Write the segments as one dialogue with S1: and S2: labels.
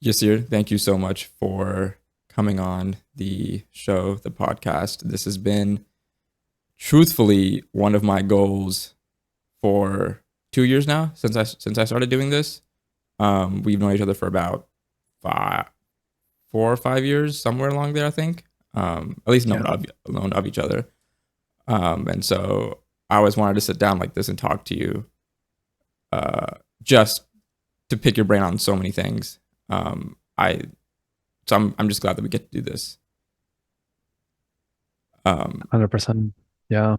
S1: Yassir, thank you so much for coming on the show, the podcast. This has been truthfully one of my goals for 2 years now since I started doing this. We've known each other for about 4 or 5 years, somewhere along there, I think. At least known
S2: Yeah,
S1: of each other. And so I always wanted to sit down like this and talk to you, just to pick your brain on so many things. I so I'm just glad that we get to do this. Um,
S2: 100%. Yeah,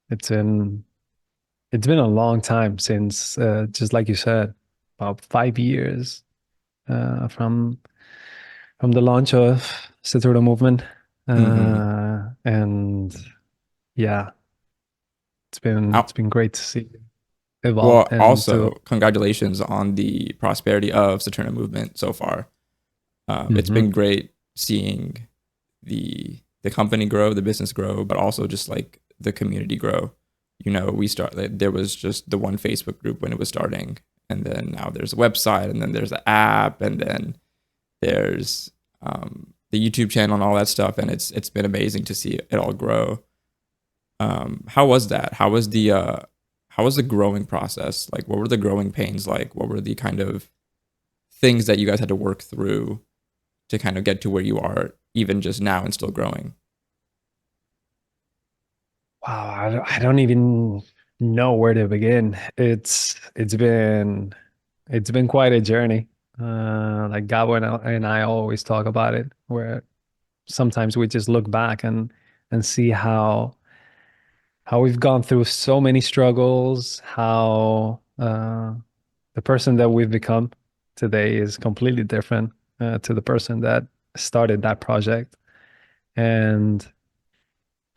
S2: it's in it's been a long time since just like you said, about 5 years from the launch of SaturnoMovement.
S1: mhm.
S2: And yeah, it's been great to see it evolve
S1: Well,
S2: and to
S1: also congratulations on the prosperity of SaturnoMovement so far. It's
S2: Mhm.
S1: been great seeing the company grow, the business grow, but also just like the community grow. There was just the one Facebook group when it was starting, and then now there's a website, and then there's the app, and then there's the YouTube channel and all that stuff, and it's been amazing to see it all grow. How was that? How was the growing process? Like, what were the growing pains like? What were the kind of things that you guys had to work through to kind of get to where you are even just now and still growing?
S2: Wow, I don't even know where to begin. It's been quite a journey. Like Gabo and I always talk about it, where sometimes we just look back and see how we've gone through so many struggles, how the person that we've become today is completely different to the person that started that project, and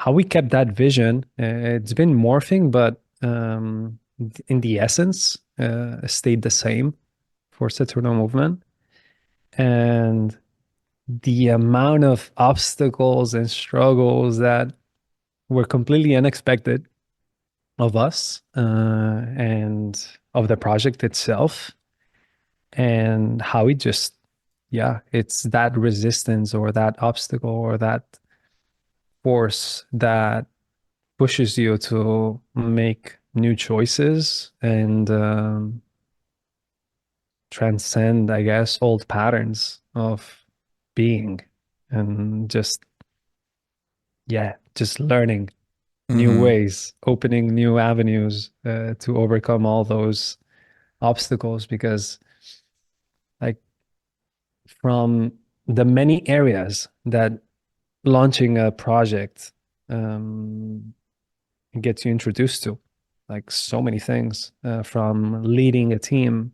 S2: how we kept that vision. It's been morphing, but in the essence, stayed the same for SaturnoMovement. And the amount of obstacles and struggles that were completely unexpected of us and of the project itself, and how it just, yeah, it's that resistance or that obstacle or that force that pushes you to make new choices and transcend, I guess, old patterns of being and just, yeah, just learning new
S1: Mm-hmm.
S2: ways, opening new avenues to overcome all those obstacles. Because, like, from the many areas that launching a project um, gets you introduced to, like so many things, from leading a team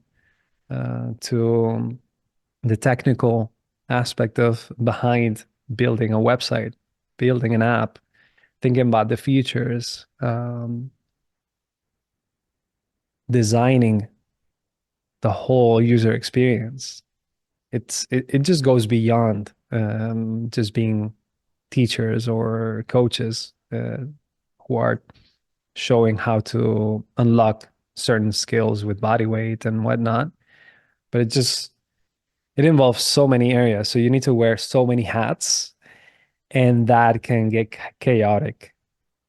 S2: to the technical aspect of behind building a website, building an app, thinking about the features, designing the whole user experience. It just goes beyond just being teachers or coaches who are showing how to unlock certain skills with body weight and whatnot. But it involves so many areas. So you need to wear so many hats, and that can get chaotic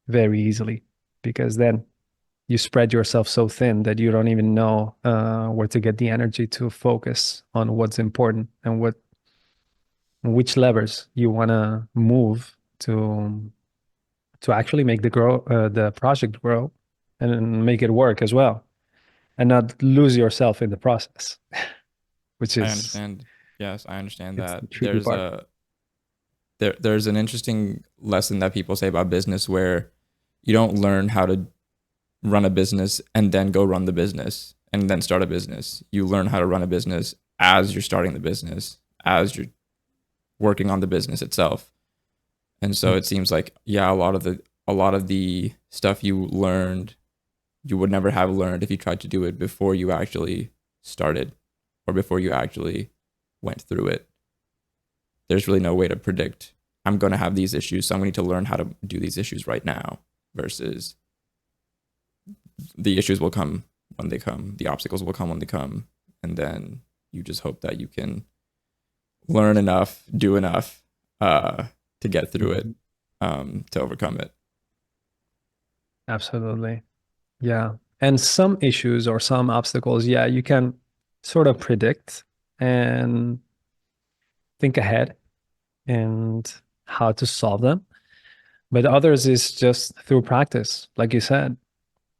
S2: very easily, because then you spread yourself so thin that you don't even know where to get the energy to focus on what's important and which levers you want to move to actually make the project grow and make it work as well, and not lose yourself in the process, which
S1: I
S2: is
S1: understand. Yes, I understand
S2: it's
S1: that
S2: the tricky part.
S1: there's an interesting lesson that people say about business where you don't learn how to run a business and then go run the business and then start a business. You learn how to run a business as you're starting the business, as you're working on the business itself. And so it seems like, yeah, a lot of the stuff you learned you would never have learned if you tried to do it before you actually started or before you actually went through it. There's really no way to predict, I'm going to have these issues, so I'm going to need to learn how to do these issues right now, versus the issues will come when they come, the obstacles will come when they come, and then you just hope that you can learn enough, do enough uh, to get through it,
S2: Mhm.
S1: to overcome it.
S2: Absolutely. Yeah. And some issues or some obstacles, yeah, you can sort of predict and think ahead and how to solve them. But others is just through practice, like you said.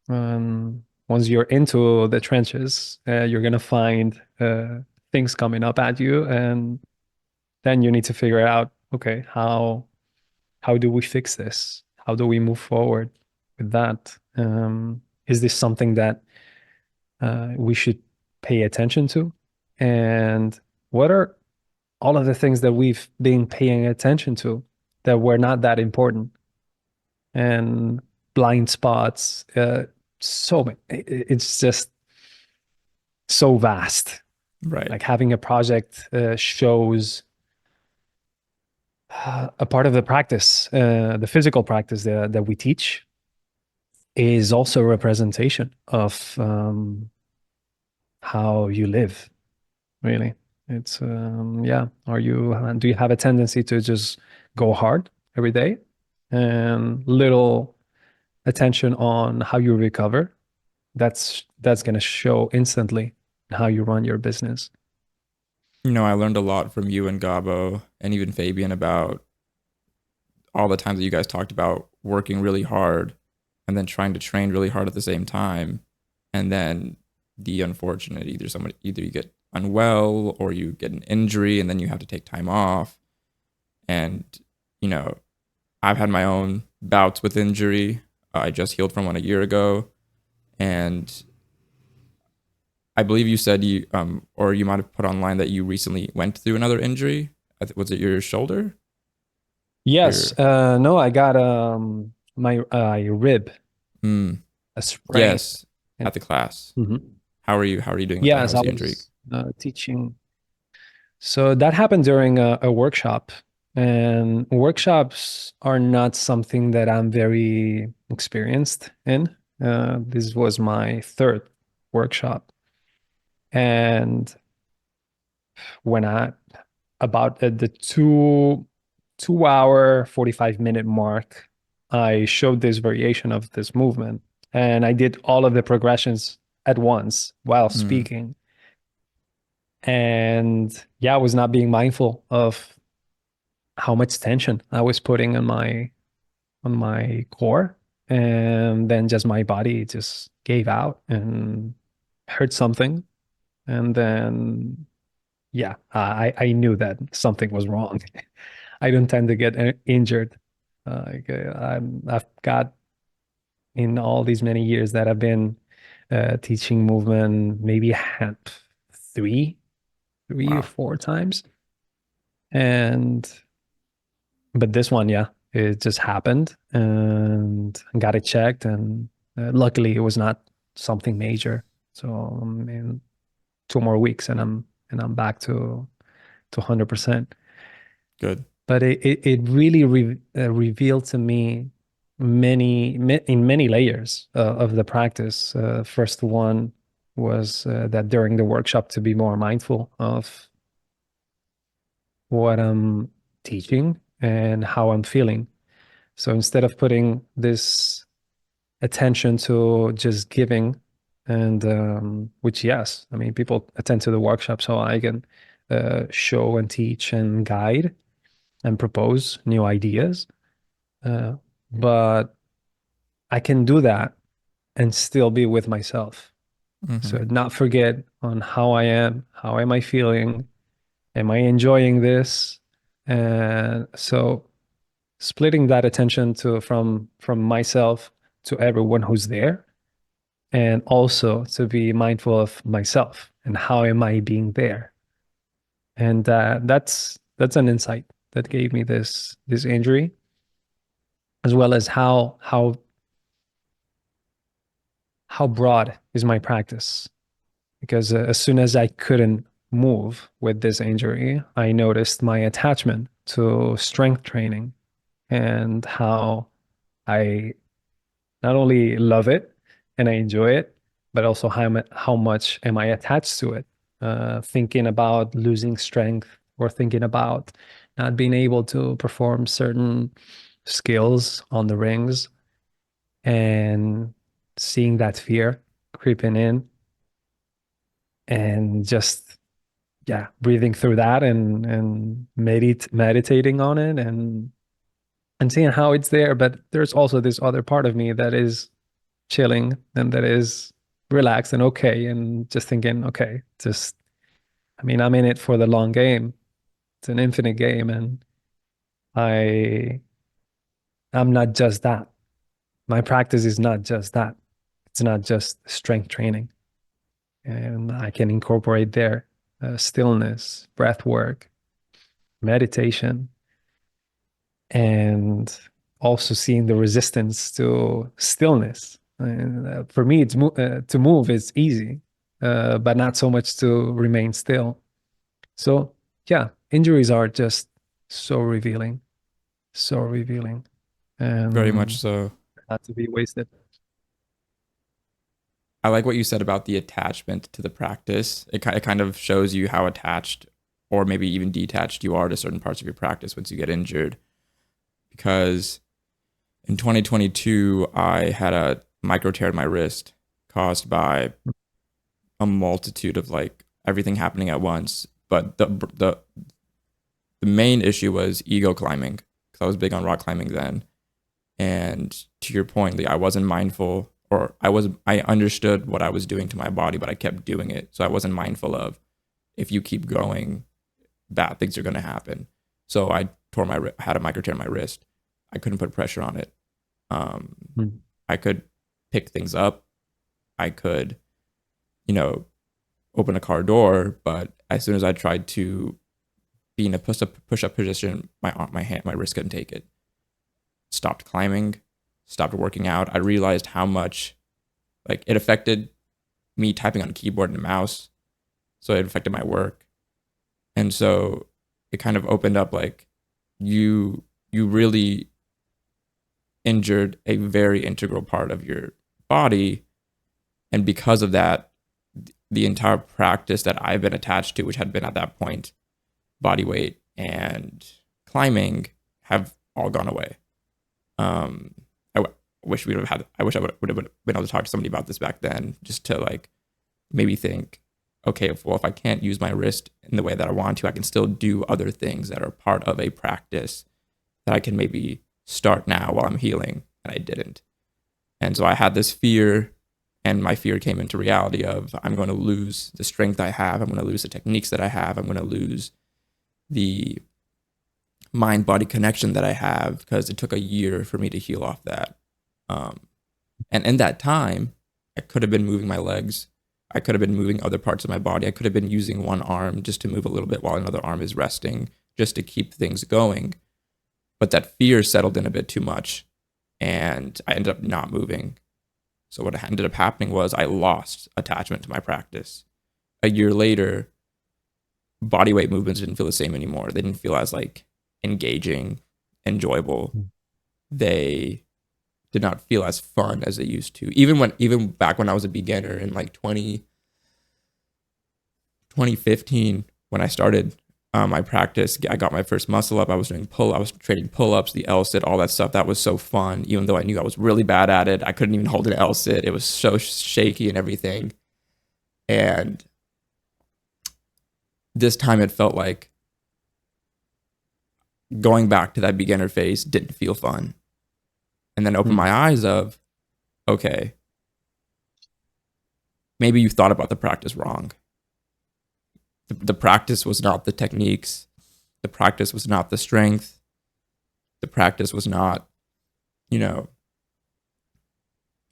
S2: Once you're into the trenches, you're gonna find things coming up at you, and then you need to figure out, okay, how do we fix this? How do we move forward with that? Is this something that we should pay attention to? And what are all of the things that we've been paying attention to that were not that important? And blind spots, so many. It's just so vast.
S1: Right.
S2: Like having a project shows a part of the practice, the physical practice that we teach is also a representation of how you live, really. It's yeah. Do you have a tendency to just go hard every day and little attention on how you recover? That's going to show instantly how you run your business.
S1: I learned a lot from you and Gabo and even Fabian about all the times that you guys talked about working really hard and then trying to train really hard at the same time. And then the unfortunate either you get unwell or you get an injury and then you have to take time off. And, you know, I've had my own bouts with injury. I just healed from one a year ago. And I believe you said or you might have put online that you recently went through another injury. Was it your shoulder?
S2: Yes,
S1: Your,
S2: no, I got my rib,
S1: mm,
S2: a sprain.
S1: yes,
S2: And
S1: at the class.
S2: Mhm.
S1: How are you doing with that?
S2: Yes,
S1: How's
S2: I
S1: the injury?
S2: was teaching. So that happened during a workshop, and workshops are not something that I'm very experienced in. This was my third workshop, and when I about at the 2 hour 45-minute mark, I showed this variation of this movement, and I did all of the progressions at once while
S1: Mm,
S2: speaking. And yeah, I was not being mindful of how much tension I was putting on my core. And then just my body just gave out and hurt something. And then yeah, I knew that something was wrong. I don't tend to get injured. I've got in all these many years that I've been teaching movement, maybe had three, three or
S1: wow,
S2: four times. And but this one, yeah, it just happened and got it checked, and luckily it was not something major. So in 2 more weeks, and I'm back to 100%.
S1: good.
S2: But it really revealed to me in many layers of the practice. First one was that during the workshop to be more mindful of what I'm teaching and how I'm feeling. So instead of putting this attention to just giving, and which, yes, I mean, people attend to the workshop so I can show and teach and guide and propose new ideas. Uh, but I can do that and still be with myself. So
S1: Hmm.
S2: not forget on how I am, how am I feeling, am I enjoying this? And so splitting that attention to from myself to everyone who's there, and also to be mindful of myself and how am I being there. And that's an insight that gave me this injury, as well as how broad is my practice. Because as soon as I couldn't move with this injury, I noticed my attachment to strength training and how I not only love it and I enjoy it, but also how much am I attached to it? Thinking about losing strength or thinking about not being able to perform certain skills on the rings, and seeing that fear creeping in, and just yeah, breathing through that, and meditating on it, and seeing how it's there. But there's also this other part of me that is chilling and that is relaxed and okay, and just thinking, okay, just, I mean, I'm in it for the long game. It's an infinite game, and I I'm not just that. My practice is not just that. It's not just strength training. And I can incorporate there stillness, breath work, meditation, and also seeing the resistance to stillness. And for me, to move is easy, but not so much to remain still. So yeah, injuries are just so revealing, so revealing,
S1: Very much
S2: and
S1: so.
S2: not to be wasted.
S1: I like what you said about the attachment to the practice. It kind of shows you how attached or maybe even detached you are to certain parts of your practice once you get injured. Because in 2022, I had a micro tear in my wrist caused by a multitude of like everything happening at once. But the main issue was ego climbing because I was big on rock climbing then. And to your point, Lee, I wasn't mindful, or I understood what I was doing to my body, but I kept doing it. So I wasn't mindful of, if you keep going, bad things are going to happen. So I had a micro tear in my wrist. I couldn't put pressure on it. Um,
S2: Mm.
S1: I could pick things up. I could, you know, open a car door, but as soon as I tried to be in a push up position, my wrist couldn't take it. Stopped climbing, stopped working out. I realized how much like it affected me typing on a keyboard and a mouse. So it affected my work. And so it kind of opened up like you really injured a very integral part of your body. And because of that, the entire practice that I've been attached to, which had been at that point body weight and climbing, have all gone away. I wish we would have had. I wish I would have been able to talk to somebody about this back then, just to like maybe think, okay, well, if I can't use my wrist in the way that I want to, I can still do other things that are part of a practice that I can maybe start now while I'm healing, and I didn't. And so I had this fear, and my fear came into reality of I'm going to lose the strength I have. I'm going to lose the techniques that I have. I'm going to lose the mind body connection that I have because it took a year for me to heal off that. Um, and in that time, I could have been moving my legs. I could have been moving other parts of my body. I could have been using one arm just to move a little bit while another arm is resting, just to keep things going. But that fear settled in a bit too much, and I ended up not moving. So what ended up happening was I lost attachment to my practice. A year later, body weight movements didn't feel the same anymore. They didn't feel as like engaging, enjoyable. They did not feel as fun as they used to. Even back when I was a beginner in like 2015, when I started my practice, I got my first muscle up. I was training pull-ups, the L-sit, all that stuff. That was so fun. Even though I knew I was really bad at it, I couldn't even hold an L-sit. It was so shaky and everything. And this time it felt like going back to that beginner phase didn't feel fun. And then opened my eyes of, okay, maybe you thought about the practice wrong. The practice was not the techniques. The practice was not the strength. The practice was not,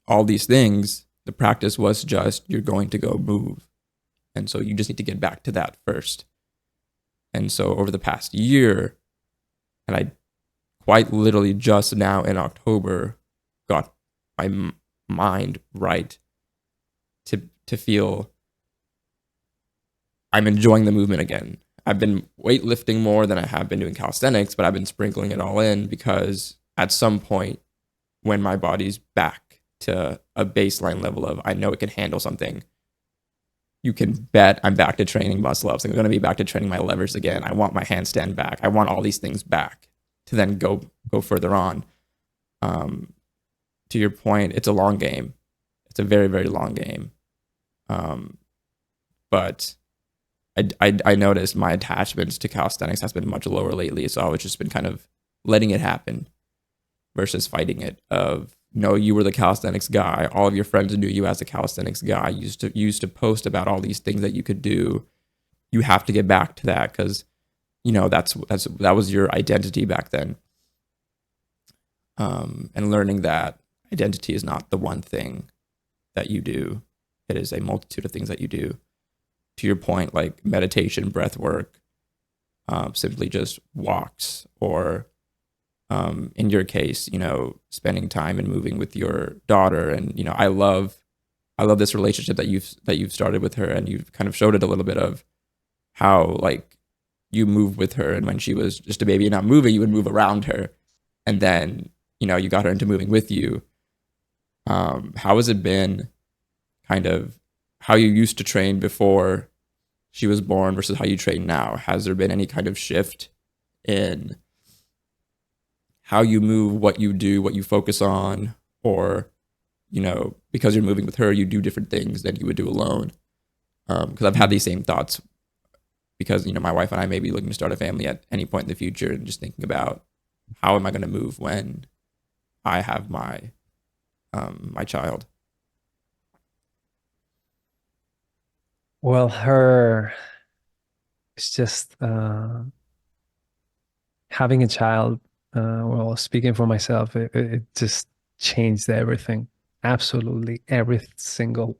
S1: all these things. The practice was just, you're going to go move. And so you just need to get back to that first. And so over the past year, and I quite literally just now in October got my mind right to feel I'm enjoying the movement again. I've been weightlifting more than I have been doing calisthenics, but I've been sprinkling it all in because at some point when my body's back to a baseline level of I know it can handle something, you can bet I'm back to training muscle ups. I'm going to be back to training my levers again. I want my handstand back. I want all these things back to then go further on. Um, to your point, it's a long game. It's a very, very long game. Um, but I noticed my attachments to calisthenics has been much lower lately. So I've just been kind of letting it happen versus fighting it. Of no, you were the calisthenics guy. All of your friends knew you as a calisthenics guy. You used to post about all these things that you could do. You have to get back to that because that was your identity back then. And learning that identity is not the one thing that you do. It is a multitude of things that you do. To your point, like meditation, breath work, simply just walks, or in your case, spending time and moving with your daughter. And I love this relationship that you've started with her, and you've kind of showed it a little bit of how like you move with her, and when she was just a baby and not moving, you would move around her, and then you got her into moving with you. How has it been, kind of how you used to train before she was born versus how you train now? Has there been any kind of shift in how you move, what you do, what you focus on, or because you're moving with her, you do different things than you would do alone? Because I've had these same thoughts, because my wife and I may be looking to start a family at any point in the future, and just thinking about how am I going to move when I have my child.
S2: Well, her it's just having a child. Well, speaking for myself, it just changed everything, absolutely every single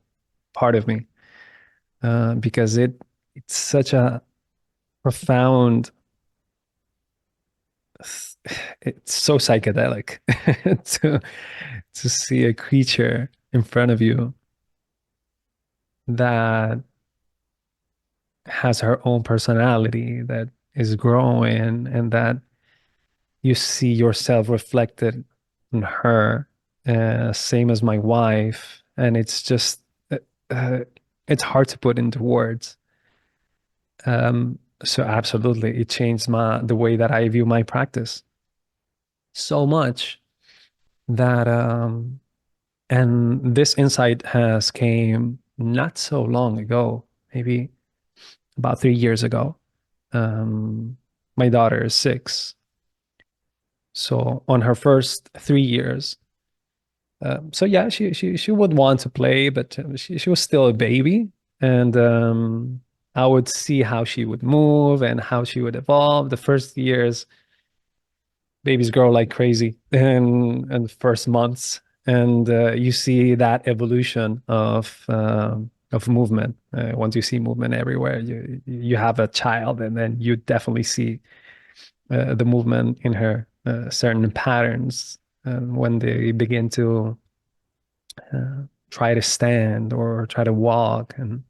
S2: part of me, because it's such a profound. It's so psychedelic to see a creature in front of you that has her own personality, that is growing, and that you see yourself reflected in her, same as my wife. And it's just, uh, it's hard to put into words. So absolutely, it changed the way that I view my practice so much that, and this insight has came not so long ago, maybe about 3 years ago. Um, my daughter is 6. So on her first 3 years, so yeah, she would want to play, but she was still a baby, and I would see how she would move and how she would evolve. The first years, babies grow like crazy in the first months, and you see that evolution of movement. Once you see movement everywhere, you have a child, and then you definitely see the movement in her, certain patterns, when they begin to try to stand or try to walk, and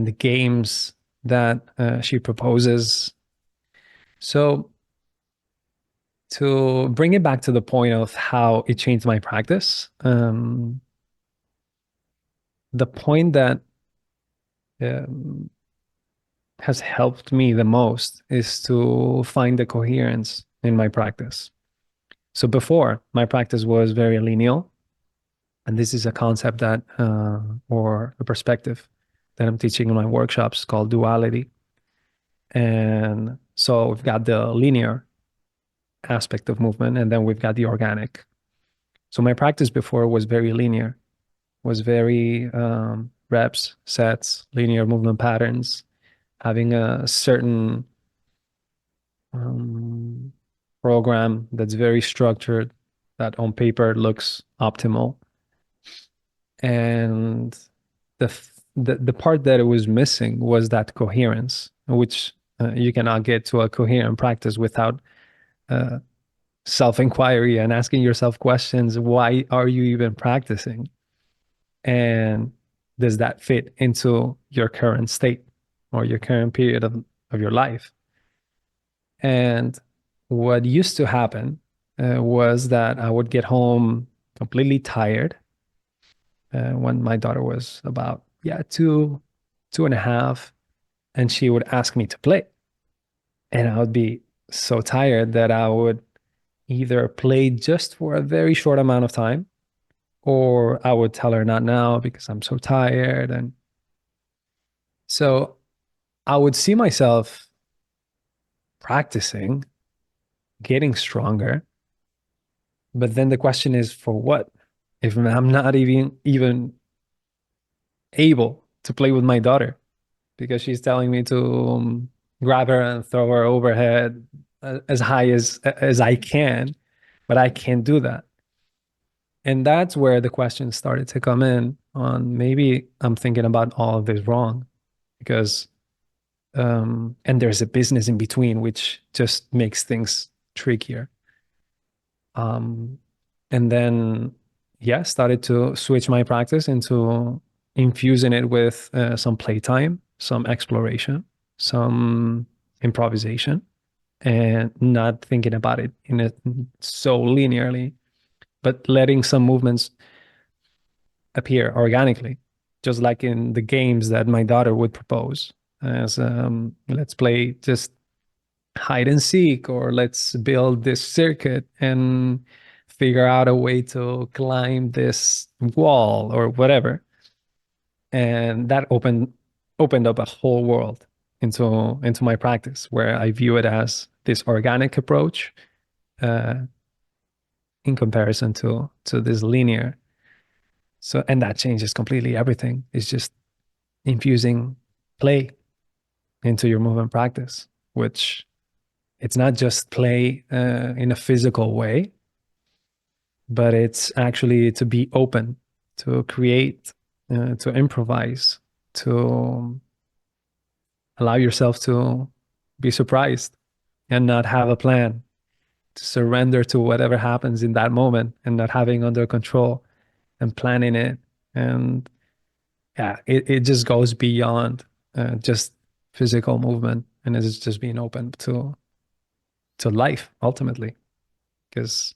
S2: the games that she proposes. So to bring it back to the point of how it changed my practice, the point that um, has helped me the most is to find the coherence in my practice. So before, my practice was very lineal, and this is a concept that, or a perspective that I'm teaching in my workshops, called duality. And so we've got the linear aspect of movement, and then we've got the organic. So my practice before was very linear, was very reps, sets, linear movement patterns, having a certain um, program that's very structured, that on paper looks optimal. And the part that it was missing was that coherence, which you cannot get to a coherent practice without uh, self-inquiry and asking yourself questions. Why are you even practicing? And does that fit into your current state or your current period of your life? And what used to happen was that I would get home completely tired when my daughter was about yeah, two and a half, and she would ask me to play. And I would be so tired that I would either play just for a very short amount of time, or I would tell her not now because I'm so tired. And so I would see myself practicing, getting stronger. But then the question is for what? If I'm not even able to play with my daughter because she's telling me to grab her and throw her overhead as high as I can, but I can't do that. And that's where the questions started to come in on maybe I'm thinking about all of this wrong because and there's a business in between which just makes things trickier. Um, and then yeah, started to switch my practice into infusing it with some playtime, some exploration, some improvisation, and not thinking about it in a so linearly, but letting some movements appear organically, just like in the games that my daughter would propose as let's play just hide and seek, or let's build this circuit and figure out a way to climb this wall or whatever. And that opened up a whole world into my practice where I view it as this organic approach uh, in comparison to this linear. So and that changes completely everything. It's just infusing play into your movement practice, which it's not just play in a physical way, but it's actually to be open, to create, to improvise, to allow yourself to be surprised and not have a plan, to surrender to whatever happens in that moment and not having under control and planning it. And yeah, it just goes beyond just physical movement, and it's just being open to life ultimately, because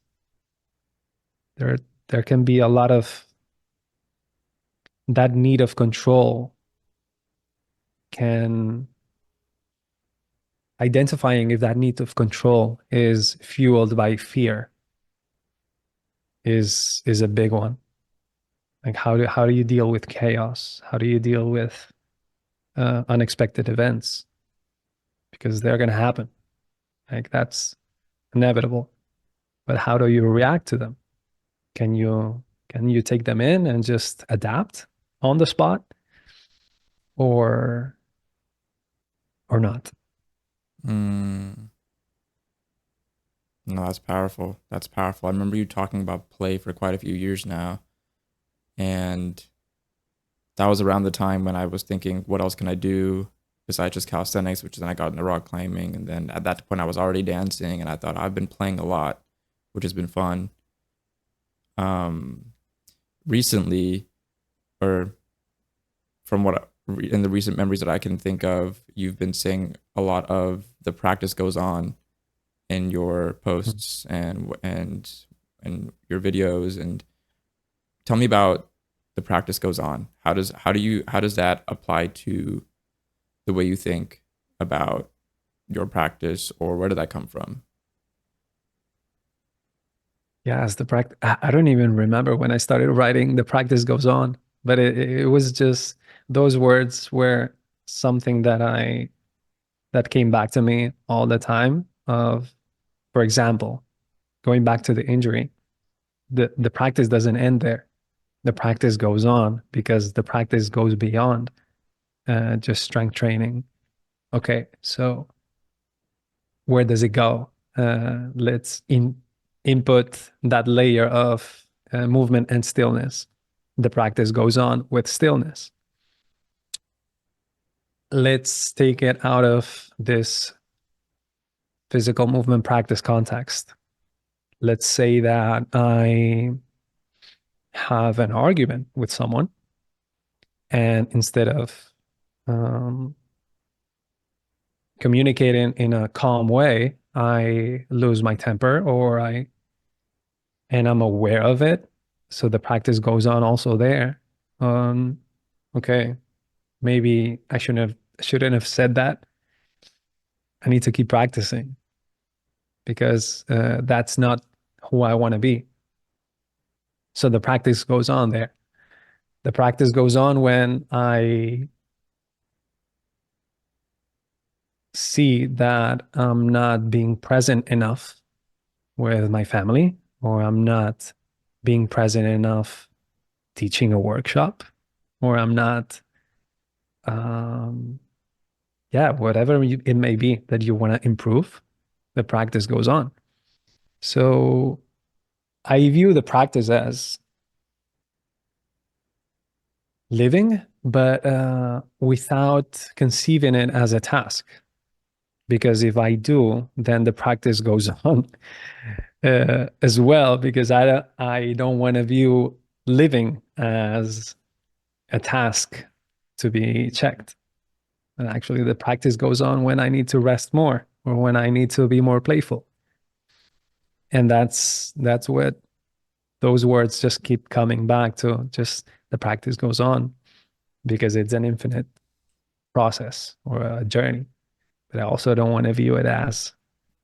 S2: there there can be a lot of that need of control can identifying if that need of control is fueled by fear is a big one. Like how do you deal with chaos? How do you deal with unexpected events? Because they're going to happen. Like that's inevitable. But how do you react to them? Can you take them in and just adapt on the spot, or not?
S1: Mm, no, that's powerful. That's powerful. I remember you talking about play for quite a few years now. And that was around the time when I was thinking, what else can I do besides just calisthenics, which then I got into rock climbing. And then at that point, I was already dancing. And I thought, I've been playing a lot, which has been fun. Um, Recently, or from in the recent memories that I can think of, you've been saying a lot of the practice goes on in your posts and your videos. And tell me about the practice goes on. How does that apply to the way you think about your practice, or where did that come from?
S2: Yeah, as the practice, I don't even remember when I started writing The Practice Goes On, but it was just those words were something that came back to me all the time of, for example, going back to the injury, the practice doesn't end there. The practice goes on because the practice goes beyond just strength training. Okay, so where does it go? Let's input that layer of movement and stillness. The practice goes on with stillness. Let's take it out of this physical movement practice context. Let's say that I have an argument with someone, and instead of um, communicating in a calm way, I lose my temper, and I'm aware of it. So the practice goes on also there. Um, okay, maybe I shouldn't have said that. I need to keep practicing because that's not who I want to be. So the practice goes on there. The practice goes on when I see that I'm not being present enough with my family, or I'm not being present enough teaching a workshop, or I'm not, um, yeah, whatever it may be that you want to improve, the practice goes on. So I view the practice as living, but without conceiving it as a task. Because if I do, then the practice goes on as well. Because I don't want to view living as a task to be checked. And actually, the practice goes on when I need to rest more or when I need to be more playful. And that's what those words just keep coming back to. Just the practice goes on because it's an infinite process or a journey. But I also don't want to view it as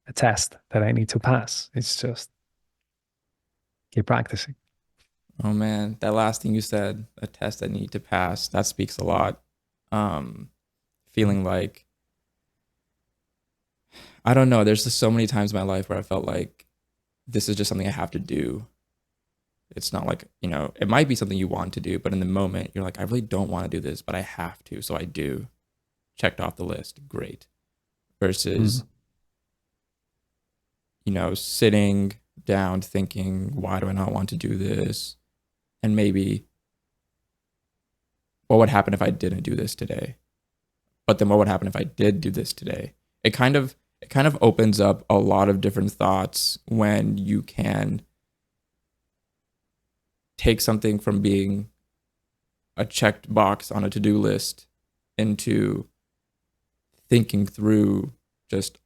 S2: a test that I need to pass. It's just keep practicing.
S1: Oh man, that last thing you said, a test I need to pass, that speaks a lot. Um, Feeling like, I don't know, there's just so many times in my life where I felt like this is just something I have to do. It's not like, it might be something you want to do, but in the moment, you're like, I really don't want to do this, but I have to. So I do. Checked off the list. Great. Versus,
S2: Mm.
S1: sitting down thinking, why do I not want to do this? And maybe, what would happen if I didn't do this today? But then what would happen if I did do this today? It kind of opens up a lot of different thoughts when you can take something from being a checked box on a to-do list into thinking through just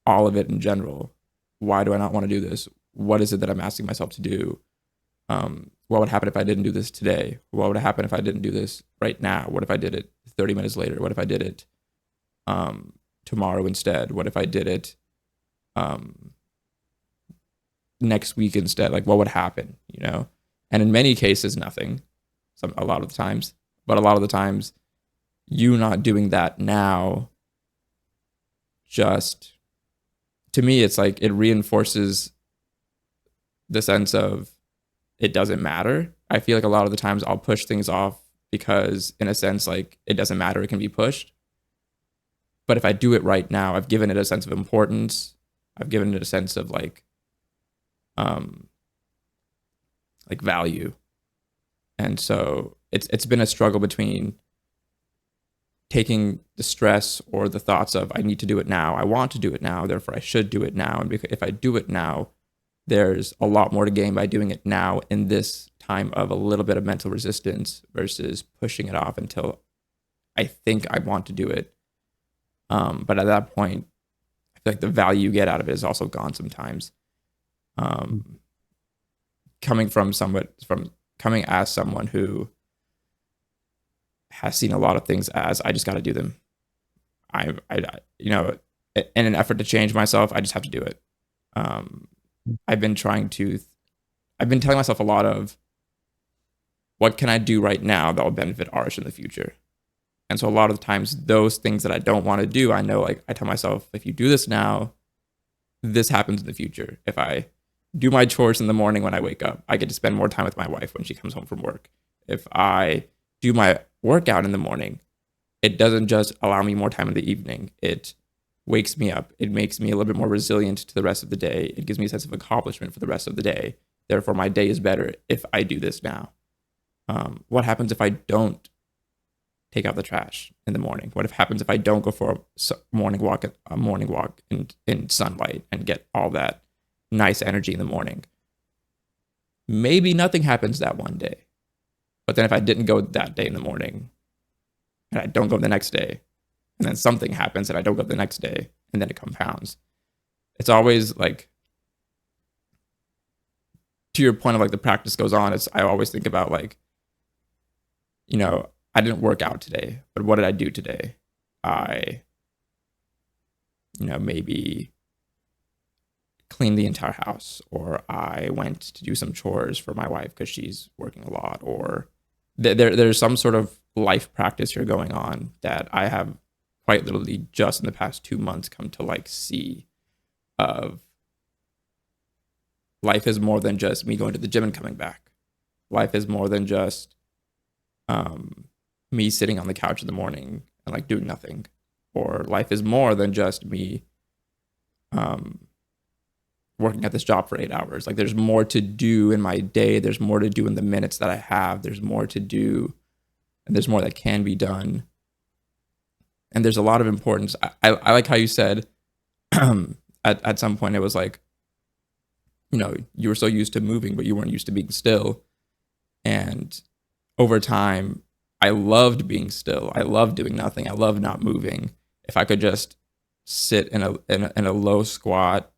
S1: all of it in general. Why do I not want to do this? What is it that I'm asking myself to do? What would happen if I didn't do this today? What would happen if I didn't do this right now? What if I did it 30 minutes later? What if I did it tomorrow instead? What if I did it um, next week instead? Like, what would happen? And in many cases, nothing. A lot of the times, but a lot of the times, you not doing that now, just to me, it's like it reinforces the sense of it doesn't matter. I feel like a lot of the times I'll push things off because, in a sense, like it doesn't matter, it can be pushed. But if I do it right now, I've given it a sense of importance. I've given it a sense of um, like value. And so it's been a struggle between taking the stress or the thoughts of I need to do it now. I want to do it now, therefore I should do it now. And if I do it now, there's a lot more to gain by doing it now in this time of a little bit of mental resistance versus pushing it off until I think I want to do it. But at that point, I feel like the value you get out of it is also gone sometimes. Coming as someone who has seen a lot of things as I just got to do them. In an effort to change myself, I just have to do it. I've been telling myself a lot of what can I do right now that will benefit Arish in the future. And so a lot of the times, those things that I don't want to do, I know, like I tell myself, if you do this now, this happens in the future. If I do my chores in the morning when I wake up, I get to spend more time with my wife when she comes home from work. If I do my workout in the morning, it doesn't just allow me more time in the evening. It wakes me up. It makes me a little bit more resilient to the rest of the day. It gives me a sense of accomplishment for the rest of the day. Therefore, my day is better if I do this now. What happens if I don't take out the trash in the morning? What happens if I don't go for a morning walk in sunlight and get all that nice energy in the morning? Maybe nothing happens that one day. But then if I didn't go that day in the morning and I don't go the next day, and then something happens and I don't go the next day, and then it compounds. It's always like, to your point of like the practice goes on, I always think about like I didn't work out today, but what did I do today? I, maybe cleaned the entire house, or I went to do some chores for my wife because she's working a lot, or there's some sort of life practice here going on that I have quite literally just in the past 2 months come to like see of life is more than just me going to the gym and coming back. Life is more than just um, me sitting on the couch in the morning and like doing nothing, or life is more than just me um, working at this job for 8 hours. Like there's more to do in my day. There's more to do in the minutes that I have. There's more to do, and there's more that can be done. And there's a lot of importance. I like how you said at some point it was like, you were so used to moving, but you weren't used to being still. And over time, I loved being still. I loved doing nothing. I loved not moving. If I could just sit in a low squat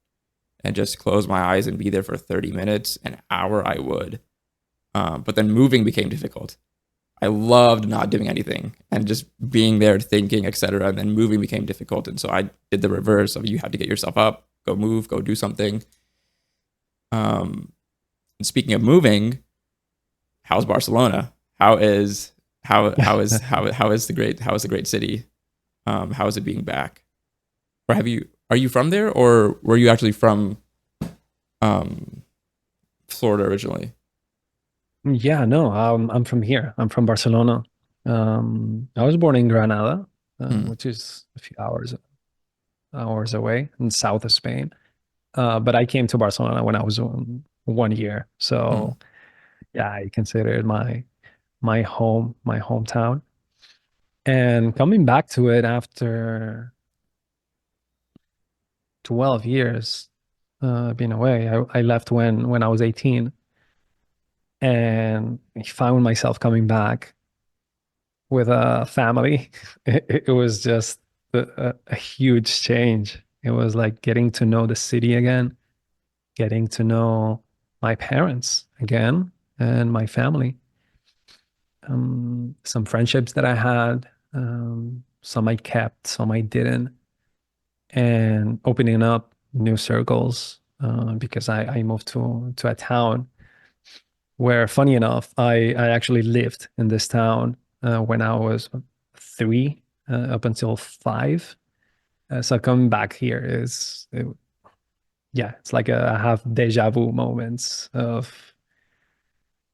S1: and just close my eyes and be there for 30 minutes, an hour, I would. But then moving became difficult. I loved not doing anything and just being there, thinking, etc. And then moving became difficult. And so I did the reverse of you had to get yourself up, go move, go do something. And speaking of moving, how's Barcelona? How is the great city? How is it being back? Or are you from there, or were you actually from Florida originally?
S2: Yeah, no, I'm from here. I'm from Barcelona. I was born in Granada,
S1: Hmm.
S2: which is a few hours away in south of Spain. But I came to Barcelona when I was 1 year.
S1: Hmm.
S2: So yeah, I consider it my home, my hometown. And coming back to it after 12 years being away, I left when I was 18, and I found myself coming back with a family. It was just a huge change. It was like getting to know the city again, getting to know my parents again and my family. Some friendships that I had, some I kept, some I didn't, and opening up new circles because I moved to a town where, funny enough, I actually lived in this town when I was 3 up until 5. So coming back here yeah, it's like I have deja vu moments of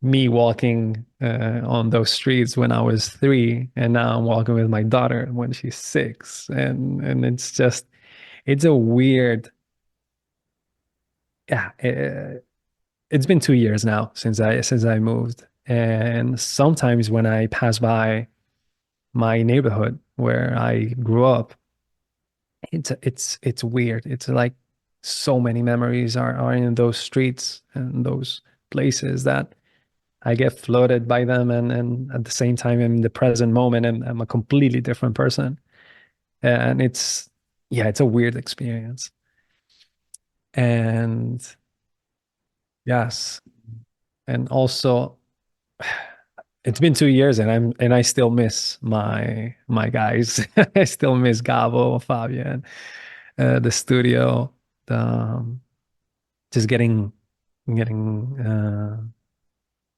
S2: me walking on those streets when I was 3, and now I'm walking with my daughter when she's 6, and it's a weird, yeah. It's been 2 years now since I moved, and sometimes when I pass by my neighborhood where I grew up, it's weird. It's like so many memories are in those streets and those places that I get flooded by them, and at the same time, in the present moment, I'm a completely different person, and yeah, it's a weird experience. And yes, and also it's been 2 years, and I still miss my guys. I still miss Gabo, Fabian, the studio, the, just getting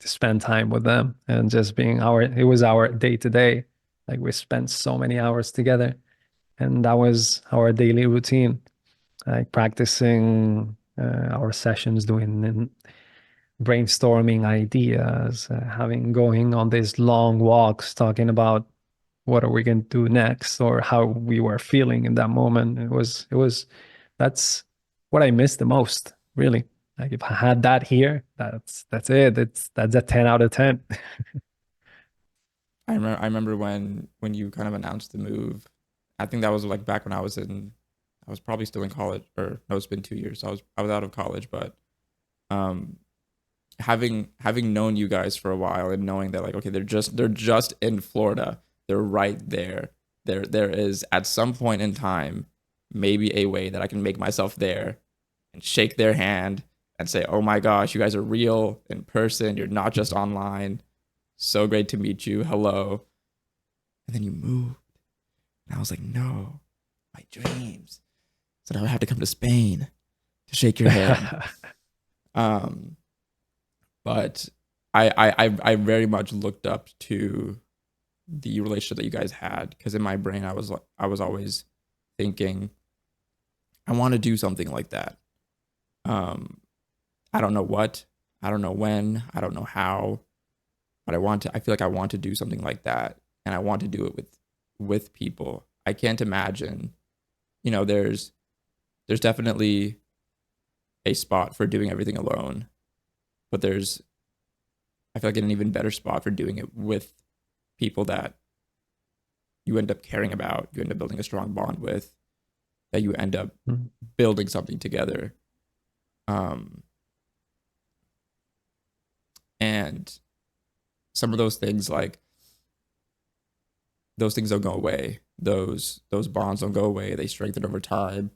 S2: to spend time with them and just being it was our day to day. Like we spent so many hours together, and that was our daily routine, like practicing our sessions, doing brainstorming ideas, having going on these long walks, talking about what are we going to do next or how we were feeling in that moment. It was that's what I miss the most, really. Like if I had that here, that's it. That's a 10 out of 10.
S1: I remember when you kind of announced the move. I think that was like back when I was probably still in college, or no, it's been 2 years. I was out of college, but um, having known you guys for a while and knowing that like okay, they're just in Florida, they're right there. There is at some point in time maybe a way that I can make myself there and shake their hand and say, oh my gosh, you guys are real in person. You're not just online. So great to meet you. Hello. And then you moved. And I was like, no, my dreams. So I would have to come to Spain to shake your hand. Um, but I very much looked up to the relationship that you guys had, because in my brain I was always thinking, I want to do something like that. Um, I don't know what, I don't know when, I don't know how, but I feel like I want to do something like that, and I want to do it with people. I can't imagine, there's definitely a spot for doing everything alone, but I feel like an even better spot for doing it with people that you end up caring about, you end up building a strong bond with, that you end up building something together. And some of those things, like, those things don't go away. Those bonds don't go away. They strengthen over time.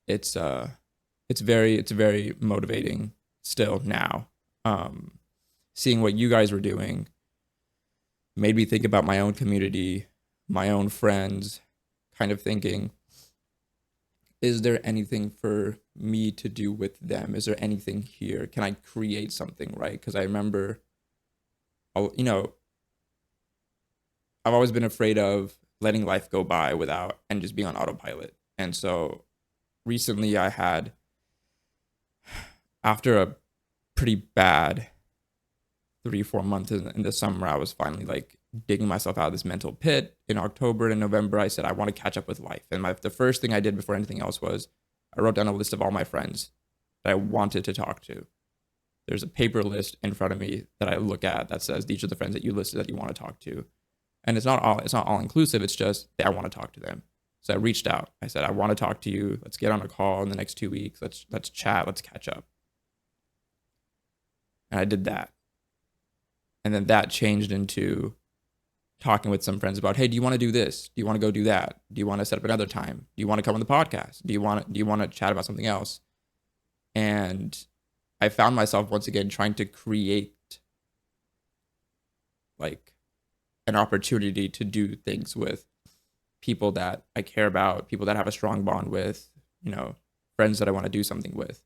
S1: It's very motivating still now. Seeing what you guys were doing made me think about my own community, my own friends, kind of thinking, is there anything for me to do with them? Is there anything here? Can I create something, right? Because I remember, I've always been afraid of letting life go by without, and just being on autopilot. And so recently after a pretty bad 3-4 months in the summer, I was finally like digging myself out of this mental pit. In October and November, I said, I want to catch up with life. And the first thing I did before anything else was I wrote down a list of all my friends that I wanted to talk to. There's a paper list in front of me that I look at that says, these are the friends that you listed that you want to talk to. And it's not all inclusive. It's just that I want to talk to them. So I reached out. I said, I want to talk to you. Let's get on a call in the next 2 weeks. Let's chat. Let's catch up. And I did that. And then that changed into talking with some friends about, hey, do you want to do this? Do you want to go do that? Do you want to set up another time? Do you want to come on the podcast? Do you want to chat about something else? And I found myself once again trying to create like an opportunity to do things with people that I care about, people that I have a strong bond with, friends that I want to do something with.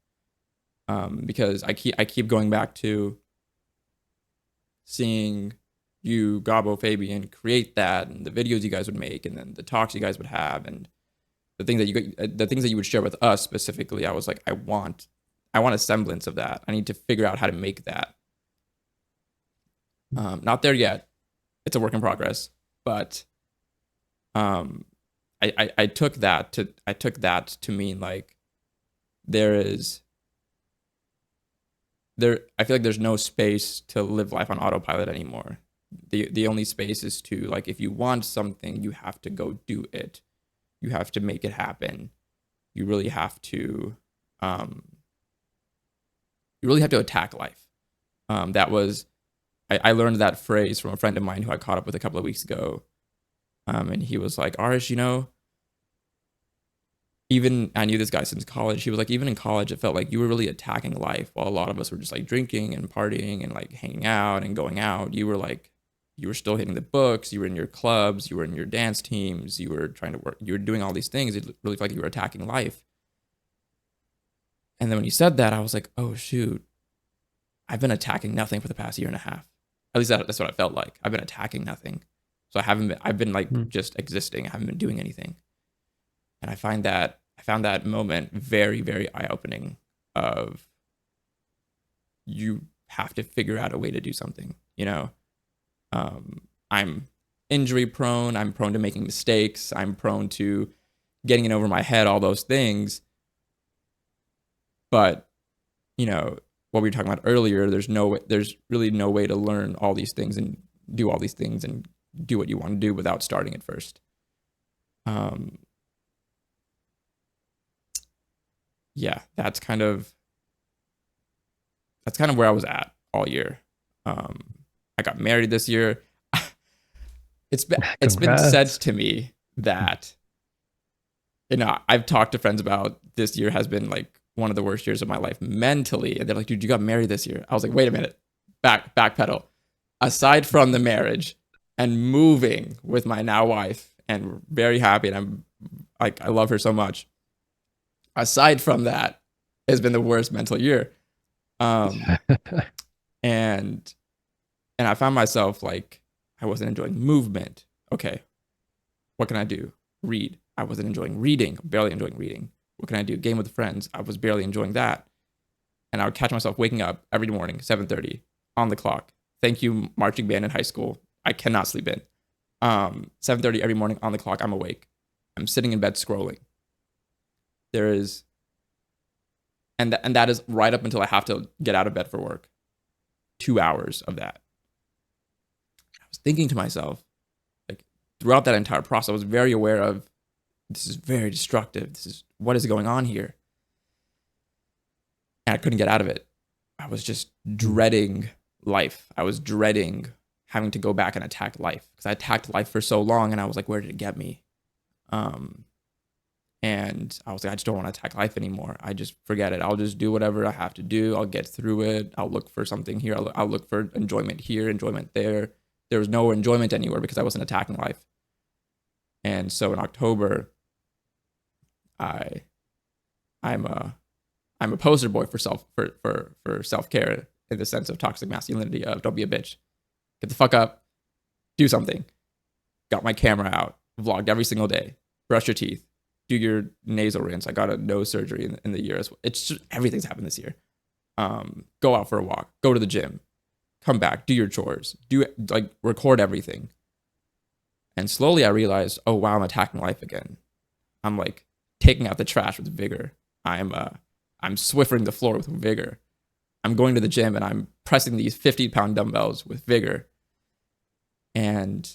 S1: Because I keep going back to seeing you, Gabo, Fabian, create that, and the videos you guys would make, and then the talks you guys would have, and the things that you would share with us specifically. I was like, I want a semblance of that. I need to figure out how to make that. Not there yet. It's a work in progress, but I took that to mean like I feel like there's no space to live life on autopilot anymore. The only space is to, like, if you want something, you have to go do it. You have to make it happen. You really have to attack life. I learned that phrase from a friend of mine who I caught up with a couple of weeks ago. And he was like, Arish, even I knew this guy since college. He was like, even in college, it felt like you were really attacking life, while a lot of us were just like drinking and partying and like hanging out and going out. You were still hitting the books. You were in your clubs. You were in your dance teams. You were trying to work. You were doing all these things. It really felt like you were attacking life. And then when he said that, I was like, oh shoot, I've been attacking nothing for the past year and a half. At least that's what I felt like. I've been attacking nothing. So I've been like just existing. I haven't been doing anything. And I found that moment very, very eye-opening of, you have to figure out a way to do something, I'm injury prone. I'm prone to making mistakes. I'm prone to getting in over my head, all those things. But, what we were talking about earlier, there's really no way to learn all these things and do all these things and do what you want to do without starting it first. Yeah, that's kind of where I was at all year. I got married this year. It's been said
S2: Congrats.
S1: to me that, I've talked to friends about, this year has been like one of the worst years of my life mentally, and they're like, dude, you got married this year. I was like, wait a minute, backpedal. Aside from the marriage and moving with my now wife, and very happy, and I'm like, I love her so much. Aside from that, it's been the worst mental year. Um, and I found myself like, I wasn't enjoying movement. Okay, what can I do? Read. I wasn't enjoying reading, barely enjoying reading. What can I do? Game with friends. I was barely enjoying that. And I would catch myself waking up every morning, 7:30 on the clock. Thank you, marching band in high school. I cannot sleep in. 7:30 every morning on the clock. I'm awake. I'm sitting in bed scrolling. There is, and that is right up until I have to get out of bed for work. 2 hours of that. I was thinking to myself, like throughout that entire process, I was very aware of this is very destructive. This is what is going on here, and I couldn't get out of it. I was just dreading life. I was dreading having to go back and attack life because I attacked life for so long, and I was like, where did it get me? And I was like, I just don't want to attack life anymore. I just forget it. I'll just do whatever I have to do. I'll get through it. I'll look for something here. I'll look for enjoyment here, enjoyment there. There was no enjoyment anywhere because I wasn't attacking life. And so in October, I'm a poster boy for self-care in the sense of toxic masculinity of don't be a bitch. Get the fuck up, do something. Got my camera out, vlogged every single day, brush your teeth, do your nasal rinse. I got a nose surgery in the year as well. It's just everything's happened this year. Go out for a walk, go to the gym, come back, do your chores, record everything. And slowly I realized, oh wow, I'm attacking life again. I'm like taking out the trash with vigor. I'm swiffering the floor with vigor. I'm going to the gym and I'm pressing these 50-pound dumbbells with vigor. And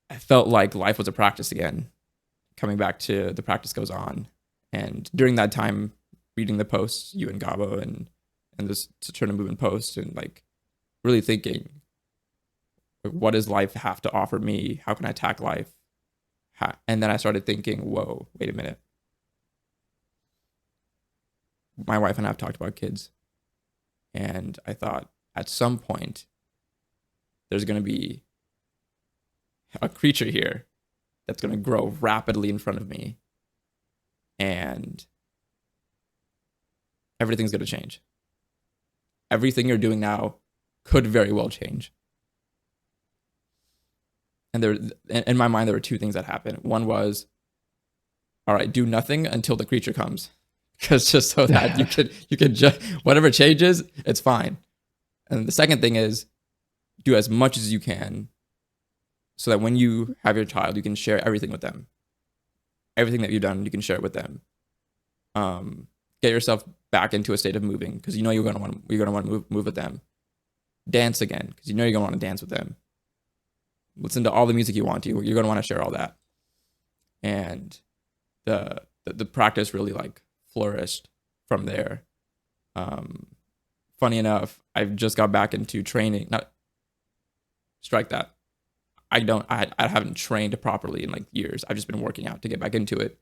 S1: I felt like life was a practice again. Coming back to the practice goes on. And during that time, reading the posts, you and Gabo and this SaturnoMovement post, and like really thinking, what does life have to offer me? How can I attack life? And then I started thinking, whoa, wait a minute. My wife and I have talked about kids. And I thought at some point, there's going to be a creature here that's going to grow rapidly in front of me. And everything's going to change. Everything you're doing now could very well change. And in my mind, there were two things that happened. One was, all right, do nothing until the creature comes. Because just so that you could just, whatever changes, it's fine. And the second thing is, do as much as you can so that when you have your child, you can share everything with them. Everything that you've done, you can share it with them. Get yourself back into a state of moving because you know you're gonna want to move with them. Dance again because you know you're gonna want to dance with them. Listen to all the music you want to. You're gonna want to share all that. And the practice really like flourished from there. Funny enough, I've just got back into training. Not strike that. I haven't trained properly in like years. I've just been working out to get back into it.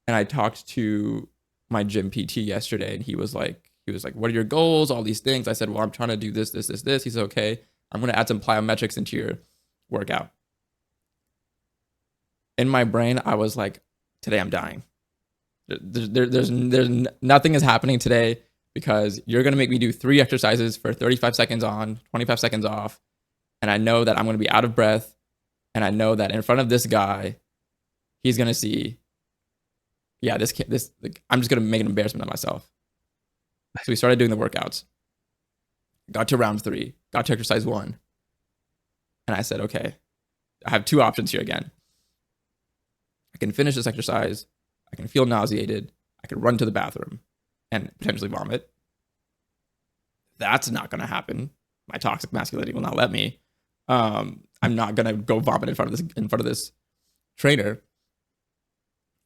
S1: And I talked to my gym PT yesterday, and he was like, what are your goals? All these things. I said, well, I'm trying to do this. He said, okay, I'm going to add some plyometrics into your workout. In my brain, I was like, today I'm dying. There's nothing is happening today because you're going to make me do 3 exercises for 35 seconds on, 25 seconds off. And I know that I'm going to be out of breath. And I know that in front of this guy, he's going to see, yeah, I'm just going to make an embarrassment of myself. So we started doing the workouts. Got to round 3, got to exercise 1. And I said, okay, I have 2 options here again. I can finish this exercise. I can feel nauseated. I can run to the bathroom and potentially vomit. That's not going to happen. My toxic masculinity will not let me. I'm not going to go vomit in front of this trainer.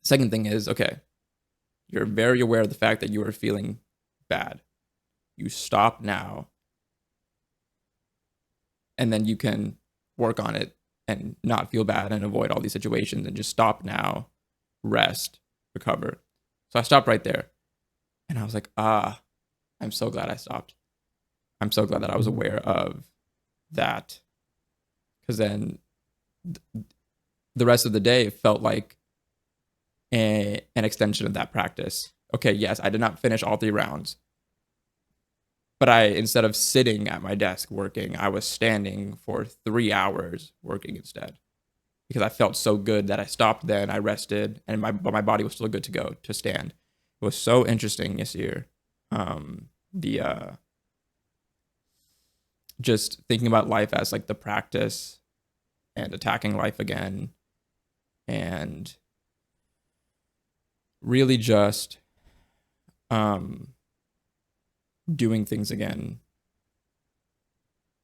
S1: Second thing is, okay, you're very aware of the fact that you are feeling bad. You stop now. And then you can work on it and not feel bad and avoid all these situations and just stop now, rest, recover. So I stopped right there. And I was like, I'm so glad I stopped. I'm so glad that I was
S2: Mhm.
S1: aware of that, because then the rest of the day felt like an extension of that practice. Okay, yes, I did not finish all 3 rounds, but I, instead of sitting at my desk working, I was standing for 3 hours working instead, because I felt so good that I stopped then, I rested, and but my body was still good to go to stand. It was so interesting this year. The Just thinking about life as like the practice and attacking life again, and really just um doing things again.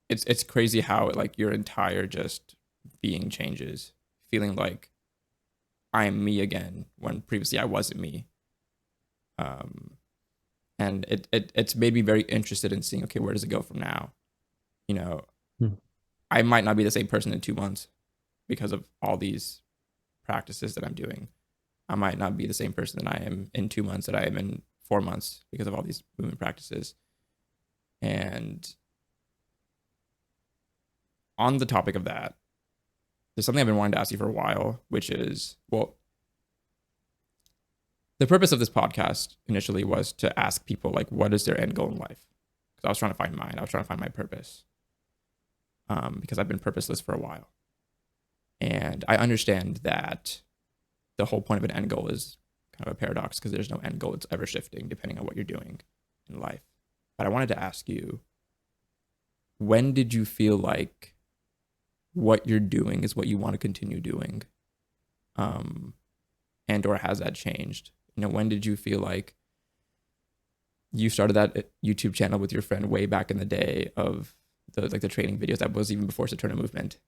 S1: It's crazy how like your entire just being changes, feeling like I am me again when previously I wasn't me. Um, and it's made me very interested in seeing, okay, where does it go from now? You know,
S2: Mm.
S1: I might not be the same person in 2 months because of all these practices that I'm doing. I might not be the same person that I am in 2 months that I am in 4 months because of all these movement practices. And on the topic of that, there's something I've been wanting to ask you for a while, which is, well, the purpose of this podcast initially was to ask people like, what is their end goal in life? Because I was trying to find mine. I was trying to find my purpose, because I've been purposeless for a while, and I understand that the whole point of an end goal is kind of a paradox because there's no end goal. It's ever shifting depending on what you're doing in life. But I wanted to ask you, when did you feel like what you're doing is what you want to continue doing, um, and or has that changed? When did you feel like you started that YouTube channel with your friend way back in the day of the training videos? That was even before SaturnoMovement,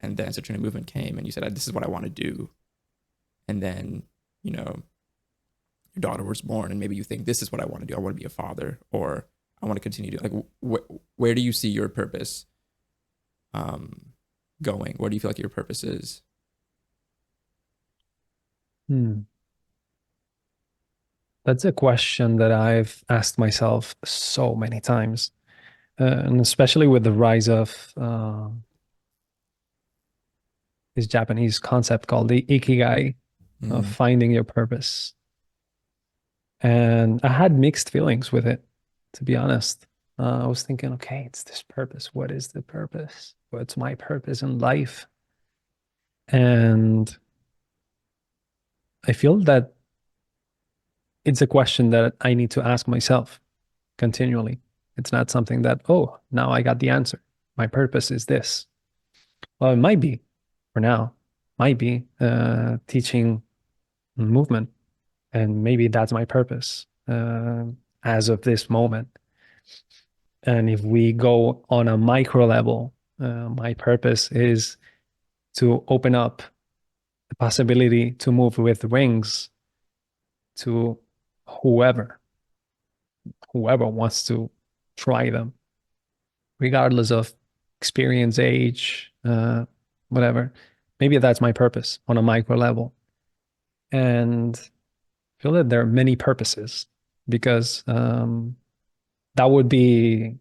S1: and then SaturnoMovement came, and you said, "This is what I want to do." And then, you know, your daughter was born, and maybe you think, "This is what I want to do. I want to be a father," or "I want to continue to like." Where do you see your purpose um, going? Where do you feel like your purpose is?
S2: Hmm. That's a question that I've asked myself so many times, and especially with the rise of this Japanese concept called the ikigai, of
S1: Mm,
S2: finding your purpose. And I had mixed feelings with it, to be honest. I was thinking, okay, it's this purpose. What is the purpose? What's my purpose in life? And I feel that it's a question that I need to ask myself continually. It's not something that, oh, now I got the answer. My purpose is this. Well, it might be for now, might be teaching movement. And maybe that's my purpose as of this moment. And if we go on a micro level, my purpose is to open up the possibility to move with wings to whoever, whoever wants to try them, regardless of experience, age, whatever. Maybe that's my purpose on a micro level. And I feel that there are many purposes because that would be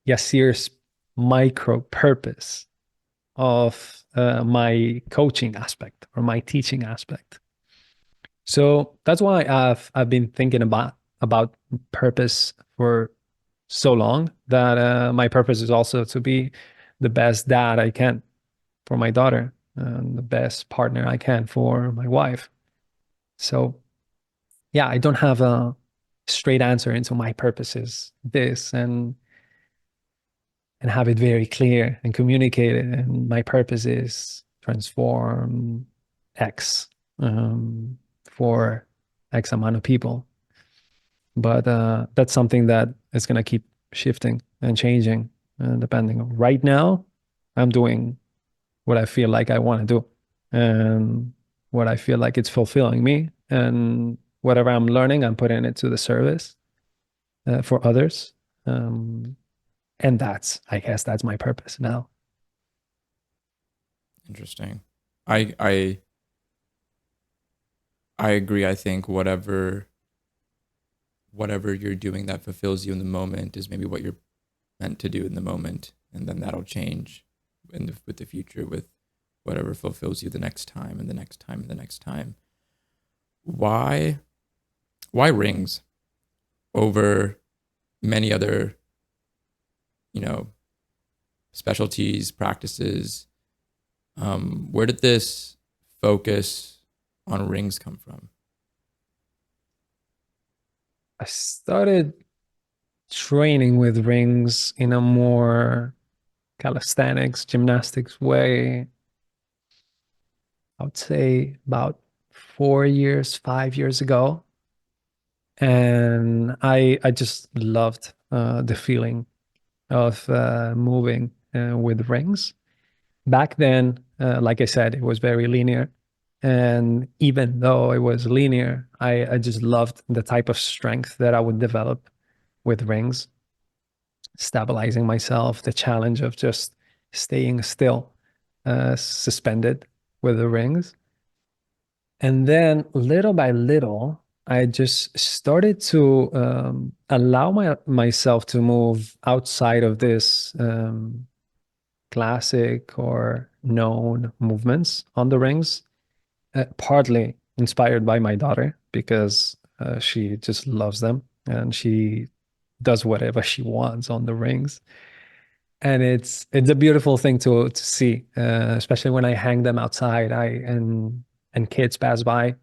S2: Yassir's micro purpose of my coaching aspect or my teaching aspect. So that's why I've been thinking about purpose for so long that my purpose is also to be the best dad I can for my daughter and the best partner I can for my wife. So yeah, I don't have a straight answer into my purpose is this and have it very clear and communicate it. And my purpose is transform X for X amount of people. But that's something that is going to keep shifting and changing, depending on. Right now, I'm doing what I feel like I want to do and what I feel like it's fulfilling me. And whatever I'm learning, I'm putting it to the service for others. Um, and I guess that's my purpose now.
S1: interesting. I I agree. I think whatever you're doing that fulfills you in the moment is maybe what your meant to do in the moment, and then that'll change with the future, with whatever fulfills you the next time and the next time and the next time. Why rings over many other, you know, specialties, practices? Where did this focus on rings come from?
S2: I started training with rings in a more calisthenics, gymnastics way. I would say about 4 years, 5 years ago. And I just loved the feeling of moving with rings. Back then, like I said, it was very linear. And even though it was linear, I just loved the type of strength that I would develop with rings, stabilizing myself, the challenge of just staying still, suspended with the rings. And then little by little, I just started to allow myself to move outside of this classic or known movements on the rings, partly inspired by my daughter because she just loves them and she does whatever she wants on the rings. And it's a beautiful thing to see, especially when I hang them outside. And kids pass by.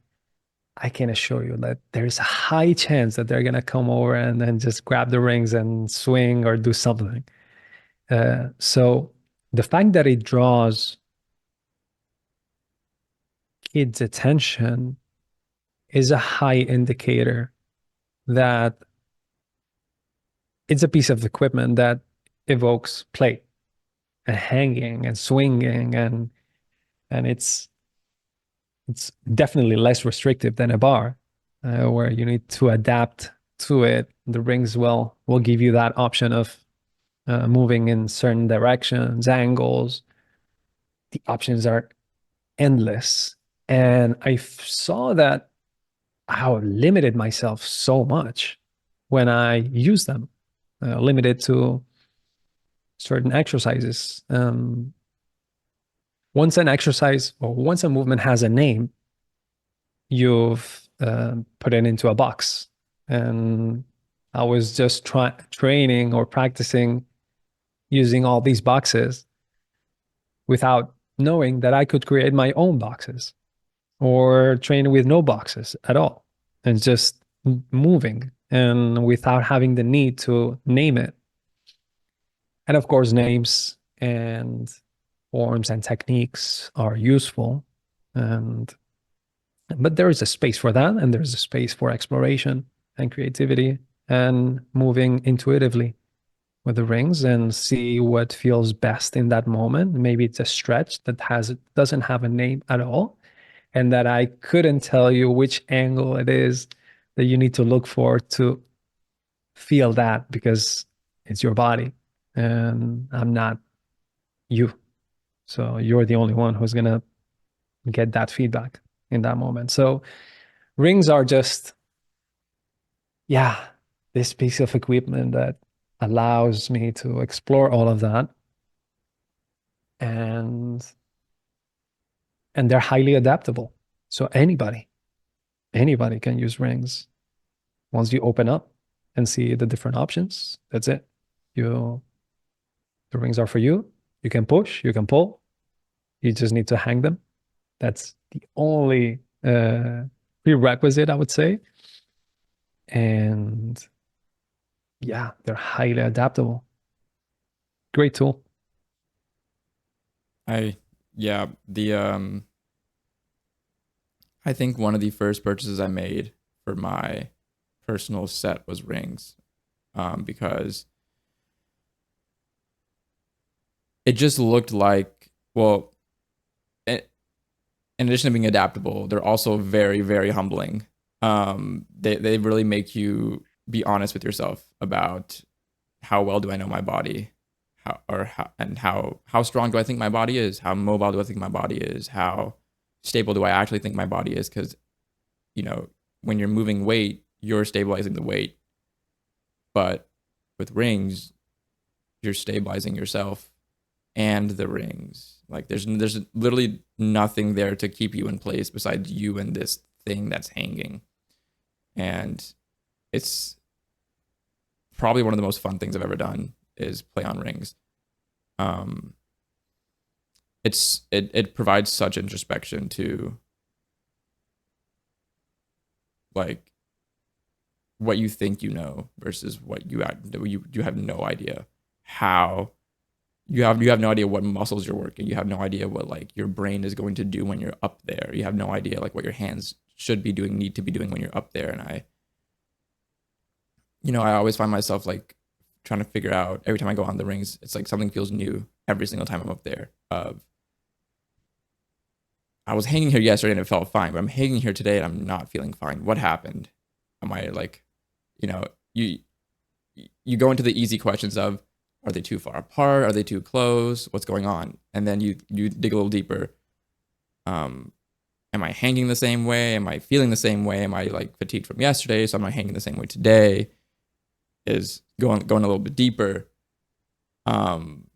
S2: I can assure you that there's a high chance that they're gonna come over and then just grab the rings and swing or do something. So the fact that it draws kids' attention is a high indicator that it's a piece of equipment that evokes play and hanging and swinging and it's definitely less restrictive than a bar, where you need to adapt to it. The rings will give you that option of moving in certain directions, angles. The options are endless. And I saw that how limited myself so much when I use them, limited to certain exercises. Once an exercise or once a movement has a name, you've put it into a box. And I was just training or practicing using all these boxes without knowing that I could create my own boxes or train with no boxes at all and just moving and without having the need to name it. And of course, names and forms and techniques are useful. And but there is a space for that, and there's a space for exploration and creativity and moving intuitively with the rings and see what feels best in that moment. Maybe it's a stretch that doesn't have a name at all, and that I couldn't tell you which angle it is that you need to look for to feel that because it's your body and I'm not you. So you're the only one who's gonna get that feedback in that moment. So rings are just, yeah, this piece of equipment that allows me to explore all of that. And they're highly adaptable. So anybody can use rings. Once you open up and see the different options, that's it. The rings are for you. You can push, you can pull. You just need to hang them. That's the only prerequisite, I would say. And yeah, they're highly adaptable. Great tool.
S1: I yeah, the I think one of the first purchases I made for my personal set was rings, because it just looked like, well, in addition to being adaptable, they're also very, very humbling. They really make you be honest with yourself about how well do I know my body, how strong do I think my body is, how mobile do I think my body is, how stable do I actually think my body is, because when you're moving weight, you're stabilizing the weight, but with rings, you're stabilizing yourself and the rings. Like there's literally nothing there to keep you in place besides you and this thing that's hanging. And it's probably one of the most fun things I've ever done is play on rings. Um, it provides such introspection to like what you think you know versus what you have no idea how you have no idea what muscles you're working. You have no idea what like your brain is going to do when you're up there. You have no idea like what your hands should be doing, need to be doing when you're up there. And I always find myself like trying to figure out every time I go on the rings, it's like something feels new every single time I'm up there. I was hanging here yesterday and it felt fine, but I'm hanging here today and I'm not feeling fine. What happened? Am I like, you know, you you go into the easy questions of, are they too far apart? Are they too close? What's going on? And then you dig a little deeper. Um, am I hanging the same way? Am I feeling the same way? Am I like fatigued from yesterday? So am I hanging the same way today? Is going a little bit deeper. Um,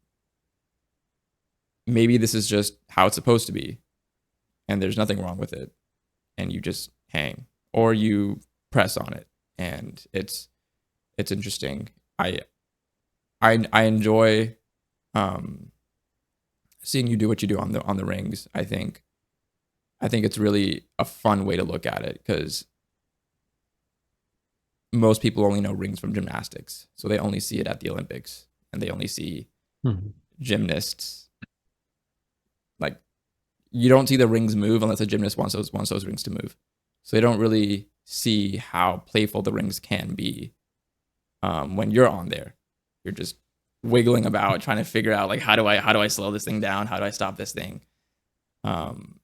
S1: Maybe this is just how it's supposed to be, and there's nothing wrong with it, and you just hang or you press on it, and it's interesting. I enjoy um, seeing you do what you do on the rings. I think it's really a fun way to look at it because most people only know rings from gymnastics, so they only see it at the Olympics, and they only see gymnasts. Like you don't see the rings move unless a gymnast wants those rings to move. So they don't really see how playful the rings can be when you're on there. You're just wiggling about, trying to figure out like how do I slow this thing down? How do I stop this thing? Um,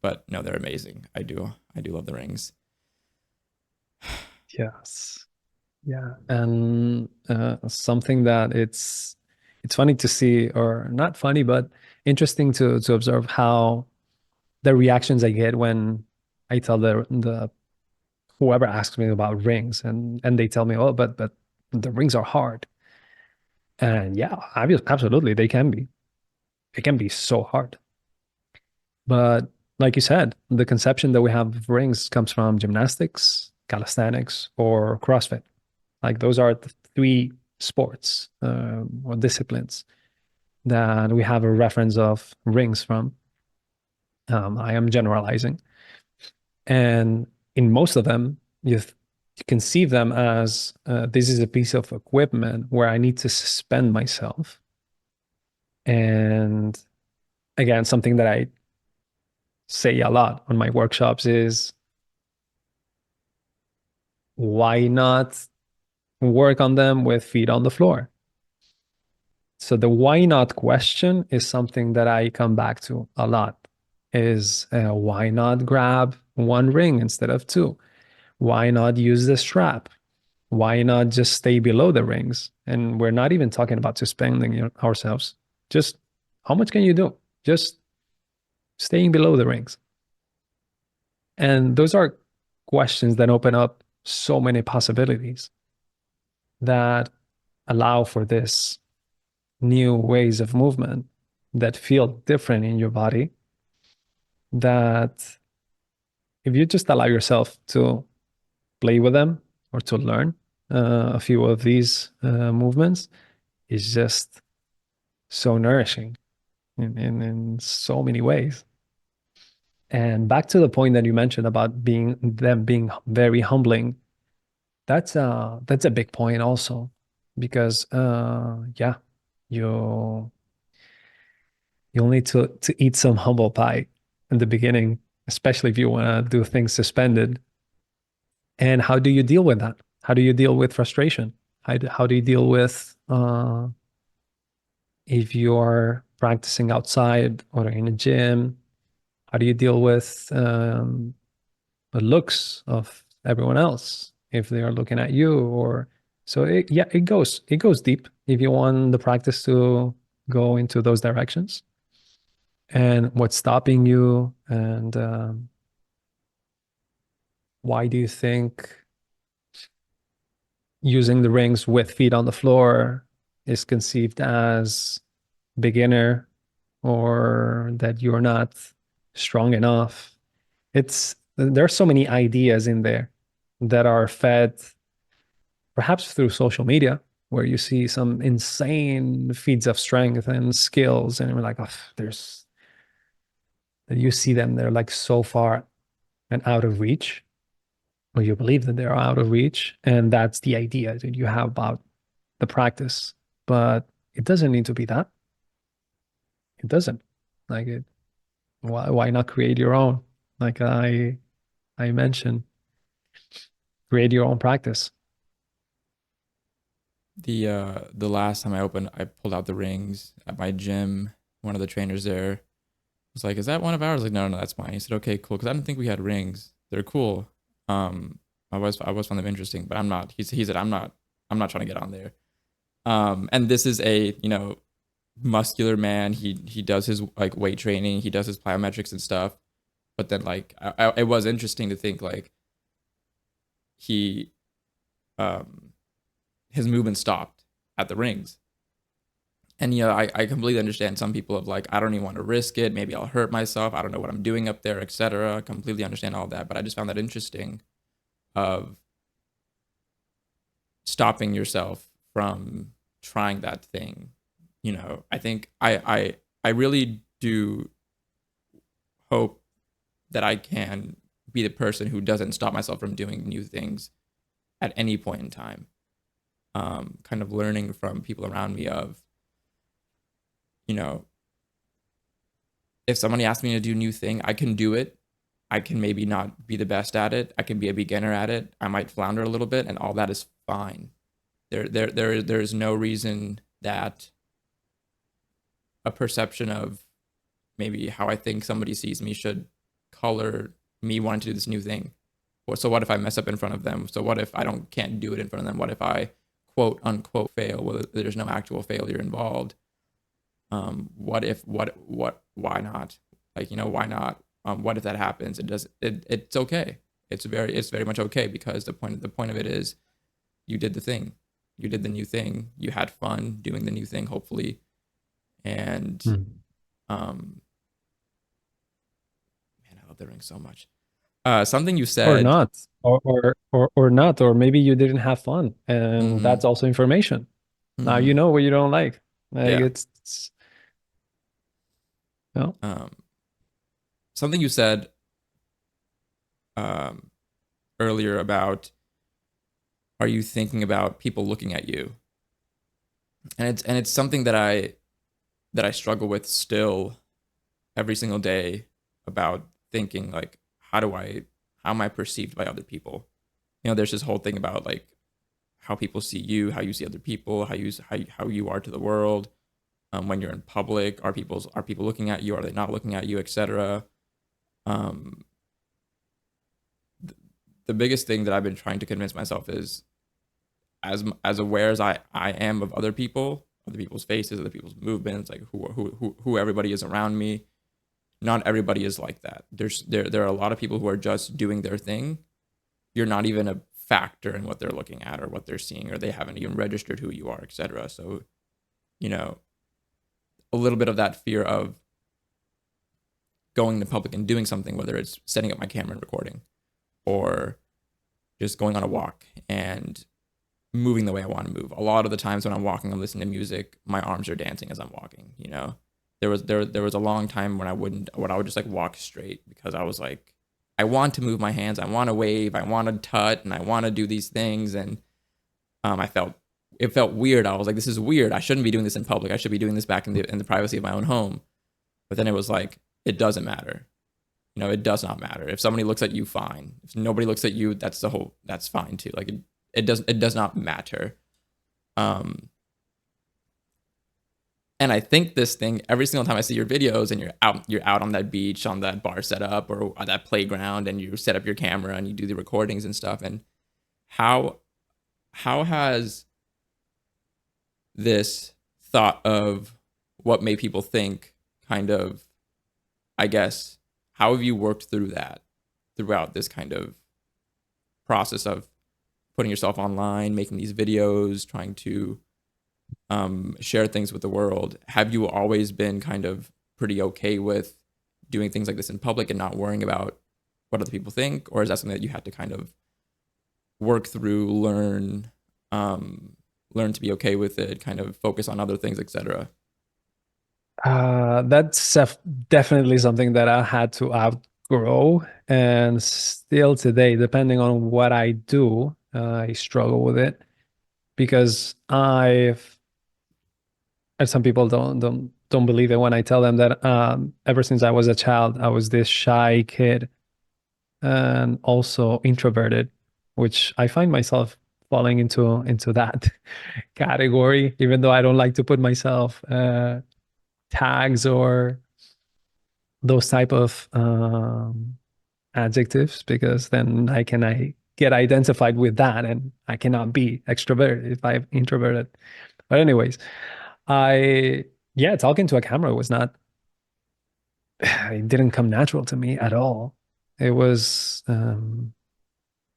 S1: but no, they're amazing. I do love the rings.
S2: Yes. Yeah. And something that it's funny to see, or not funny, but interesting to observe how the reactions I get when I tell the whoever asks me about rings, and they tell me, oh, but the rings are hard. And yeah, absolutely, they can be. It can be so hard. But like you said, the conception that we have of rings comes from gymnastics, calisthenics, or CrossFit. Like those are the three sports or disciplines that we have a reference of rings from. I am generalizing. And in most of them, you conceive them as this is a piece of equipment where I need to suspend myself. And again, something that I say a lot on my workshops is why not work on them with feet on the floor? So the why not question is something that I come back to a lot. Is why not grab one ring instead of two? Why not use the strap? Why not just stay below the rings? And we're not even talking about suspending ourselves. Just how much can you do? Just staying below the rings. And those are questions that open up so many possibilities that allow for this new ways of movement that feel different in your body, that if you just allow yourself to play with them or to learn a few of these movements, is just so nourishing in so many ways. And back to the point that you mentioned about being very humbling, that's a big point also, because yeah, you you'll need to eat some humble pie in the beginning, especially if you want to do things suspended. And how do you deal with that? How do you deal with frustration? How do you deal with if you're practicing outside or in a gym? How do you deal with the looks of everyone else if they are looking at you? Or so yeah, it goes deep if you want the practice to go into those directions. And what's stopping you, and why do you think using the rings with feet on the floor? is conceived as beginner or that you're not strong enough. There are so many ideas in there that are fed perhaps through social media, where you see some insane feats of strength and skills, and you're like, oh, there's you see them, they're like so far and out of reach, or you believe that they're out of reach, and that's the idea that you have about the practice. But it doesn't need to be that. It doesn't. Like it. Why not create your own? Like I mentioned, create your own practice.
S1: The last time I pulled out the rings at my gym. One of the trainers there was like, "Is that one of ours?" Like, no, no, that's mine. He said, "Okay, cool," because I didn't think we had rings. They're cool. I was found them interesting, but I'm not. He said, I'm not trying to get on there. And this is a muscular man. He does his like weight training. He does his plyometrics and stuff. But then like it was interesting to think like he um his movement stopped at the rings. And I completely understand some people of like, I don't even want to risk it. Maybe I'll hurt myself. I don't know what I'm doing up there, etc. Completely understand all that. But I just found that interesting of stopping yourself from trying that thing. I think I really do hope that I can be the person who doesn't stop myself from doing new things at any point in time. Kind of learning from people around me of, you know, if somebody asks me to do a new thing, I can do it. I can maybe not be the best at it. I can be a beginner at it. I might flounder a little bit, and all that is fine. There's no reason that a perception of maybe how I think somebody sees me should color me wanting to do this new thing. Or so what if I mess up in front of them? So what if I can't do it in front of them? What if I quote unquote fail? Well, there's no actual failure involved. What if why not? Like, why not? What if that happens? It's okay. It's very much okay, because the point of it is you did the thing. You did the new thing. You had fun doing the new thing, hopefully. And
S2: Hmm.
S1: um man, I love the ring so much. Something you
S2: Or
S1: said.
S2: not, or not, or maybe you didn't have fun, and
S1: Mm-hmm.
S2: that's also information. Now you
S1: Mm-hmm.
S2: know what you don't like. Like
S1: Yeah.
S2: it's no.
S1: Um, Something you said um earlier about, are you thinking about people looking at you? And it's something that I struggle with still every single day, about thinking like, how am I perceived by other people? There's this whole thing about like how people see you, how you see other people, how you are to the world. When you're in public, are people looking at you? Are they not looking at you, etc. Um, the biggest thing that I've been trying to convince myself is, as aware as I am of other people, other people's faces, other people's movements, like who everybody is around me. Not everybody is like that. There are a lot of people who are just doing their thing. You're not even a factor in what they're looking at or what they're seeing, or they haven't even registered who you are, etc. So, you know, a little bit of that fear of going to public and doing something, whether it's setting up my camera and recording, or just going on a walk and moving the way I want to move. A lot of the times when I'm walking and listening to music, my arms are dancing as I'm walking. There was a long time when I would just like walk straight, because I was like, I want to move my hands, I want to wave, I want to tut, and I want to do these things. And it felt weird. I was like, this is weird. I shouldn't be doing this in public. I should be doing this back in the privacy of my own home. But then it was like, it doesn't matter. It does not matter. If somebody looks at you, fine. If nobody looks at you, that's fine too. Like it does not matter. Um, and I think this thing, every single time I see your videos and you're out on that beach, on that bar setup, or on that playground, and you set up your camera and you do the recordings and stuff. And how has this thought of what may people think, kind of, I guess, how have you worked through that throughout this kind of process of putting yourself online, making these videos, trying to share things with the world. Have you always been kind of pretty okay with doing things like this in public and not worrying about what other people think, or is that something that you had to kind of work through, learn to be okay with it, kind of focus on other things, etc.?
S2: That's definitely something that I had to outgrow, and still today, depending on what I do, I struggle with it because and some people don't believe it when I tell them that ever since I was a child, I was this shy kid and also introverted, which I find myself falling into that category, even though I don't like to put myself tags or those type of adjectives, because then I get identified with that and I cannot be extroverted if I'm introverted. But anyways, I yeah, talking to a camera was not it didn't come natural to me at all. It was um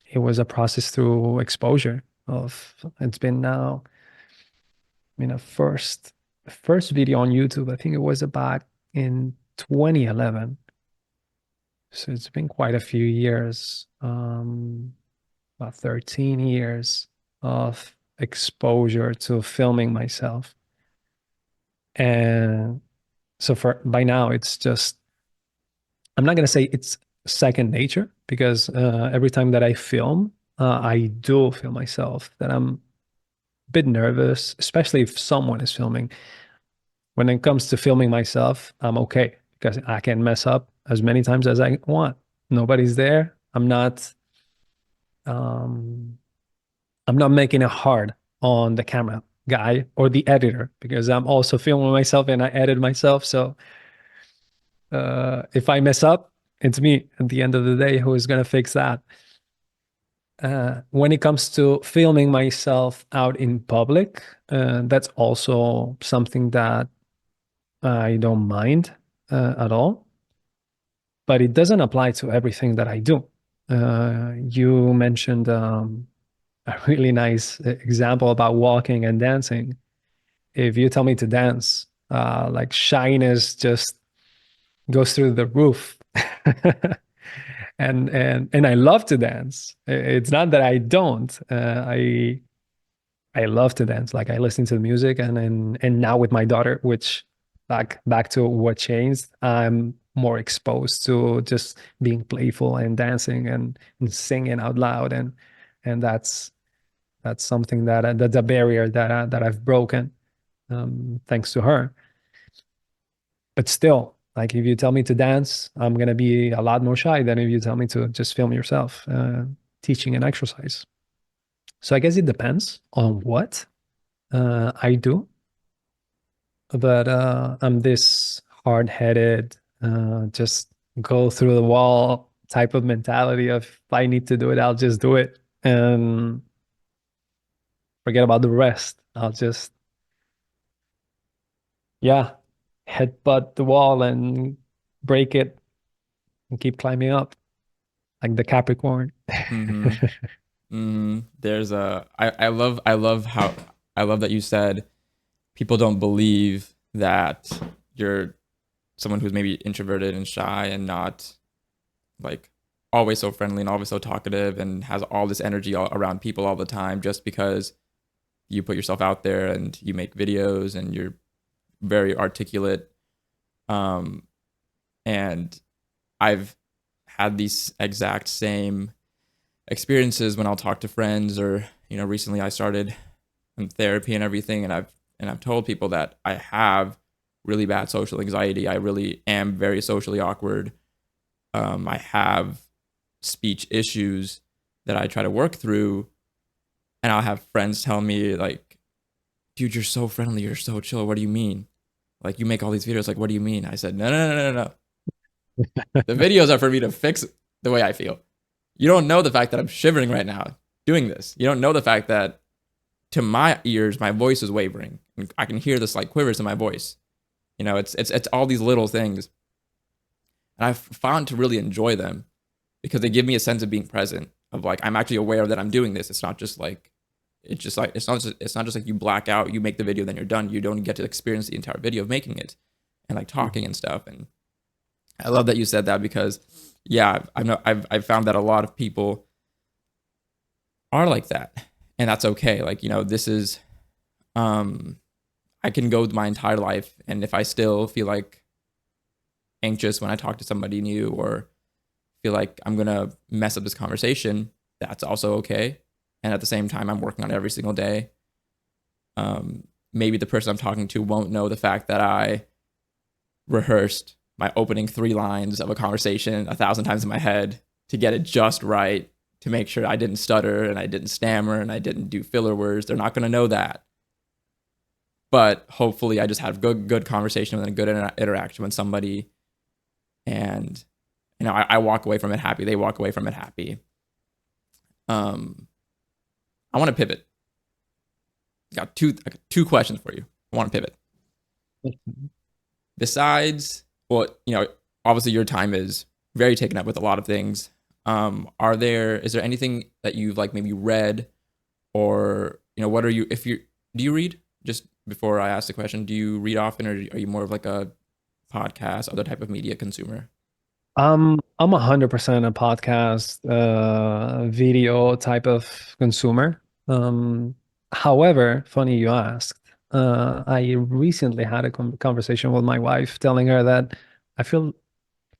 S2: it was a process through exposure of it's been now, I mean, first video on YouTube, I think it was about in 2011. So it's been quite a few years, about 13 years of exposure to filming myself. And so for by now, it's just, I'm not gonna say it's second nature because every time that I film, I do feel myself that I'm a bit nervous, especially if someone is filming. When it comes to filming myself, I'm okay because I can mess up as many times as I want. Nobody's there. Um, I'm not making it hard on the camera guy or the editor because I'm also filming myself and I edit myself. So if I mess up, it's me at the end of the day who is going to fix that. When it comes to filming myself out in public, that's also something that I don't mind at all, but it doesn't apply to everything that I do. You mentioned a really nice example about walking and dancing. If you tell me to dance, like shyness just goes through the roof. And I love to dance. It's not that I don't. I love to dance. Like I listen to the music, and now with my daughter, which back to what changed, I'm more exposed to just being playful and dancing and singing out loud, and that's something that's a barrier that I've broken thanks to her. But still, like if you tell me to dance, I'm gonna be a lot more shy than if you tell me to just film yourself teaching an exercise. So I guess it depends on what I do, but I'm this hard-headed, just go through the wall type of mentality of if I need to do it, I'll just do it and forget about the rest. I'll just, yeah, headbutt the wall and break it and keep climbing up like the Capricorn.
S1: Mm-hmm. Mm-hmm. I love that you said people don't believe that you're someone who's maybe introverted and shy and not like always so friendly and always so talkative and has all this energy around people all the time just because you put yourself out there and you make videos and you're very articulate. Um, and I've had these exact same experiences when I'll talk to friends or, recently I started therapy and everything. And I've told people that I have really bad social anxiety. I really am very socially awkward. I have speech issues that I try to work through. And I'll have friends tell me like, dude, you're so friendly. You're so chill. What do you mean? Like you make all these videos. Like, what do you mean? I said, no, no, no, no, no. The videos are for me to fix the way I feel. You don't know the fact that I'm shivering right now doing this. You don't know the fact that to my ears, my voice is wavering. I can hear the slight quivers in my voice. It's all these little things. And I've found to really enjoy them because they give me a sense of being present, of like, I'm actually aware that I'm doing this. It's not just like, it's just like it's not just like you black out, you make the video, then you're done. You don't get to experience the entire video of making it and like talking
S2: Mhm.
S1: and stuff. And I love that you said that because yeah, I've found that a lot of people are like that, and that's okay. Like this is um I can go my entire life, and if I still feel like anxious when I talk to somebody new or feel like I'm gonna mess up this conversation, that's also okay. And at the same time, I'm working on it every single day. Maybe the person I'm talking to won't know the fact that I rehearsed my opening 3 lines of a conversation 1,000 times in my head to get it just right, to make sure I didn't stutter and I didn't stammer and I didn't do filler words. They're not gonna know that. But hopefully, I just had good conversation and a good interaction with somebody, and I walk away from it happy. They walk away from it happy. Um, I want to pivot. I got two questions for you. I want to pivot. Besides, well, obviously your time is very taken up with a lot of things. Is there anything that you've like maybe read, or what are you? If you Do you read? Just before I ask the question, do you read often, or are you more of like a podcast, other type of media consumer?
S2: I'm 100% a podcast, video type of consumer. Um, However, funny you asked. I recently had a conversation with my wife, telling her that I feel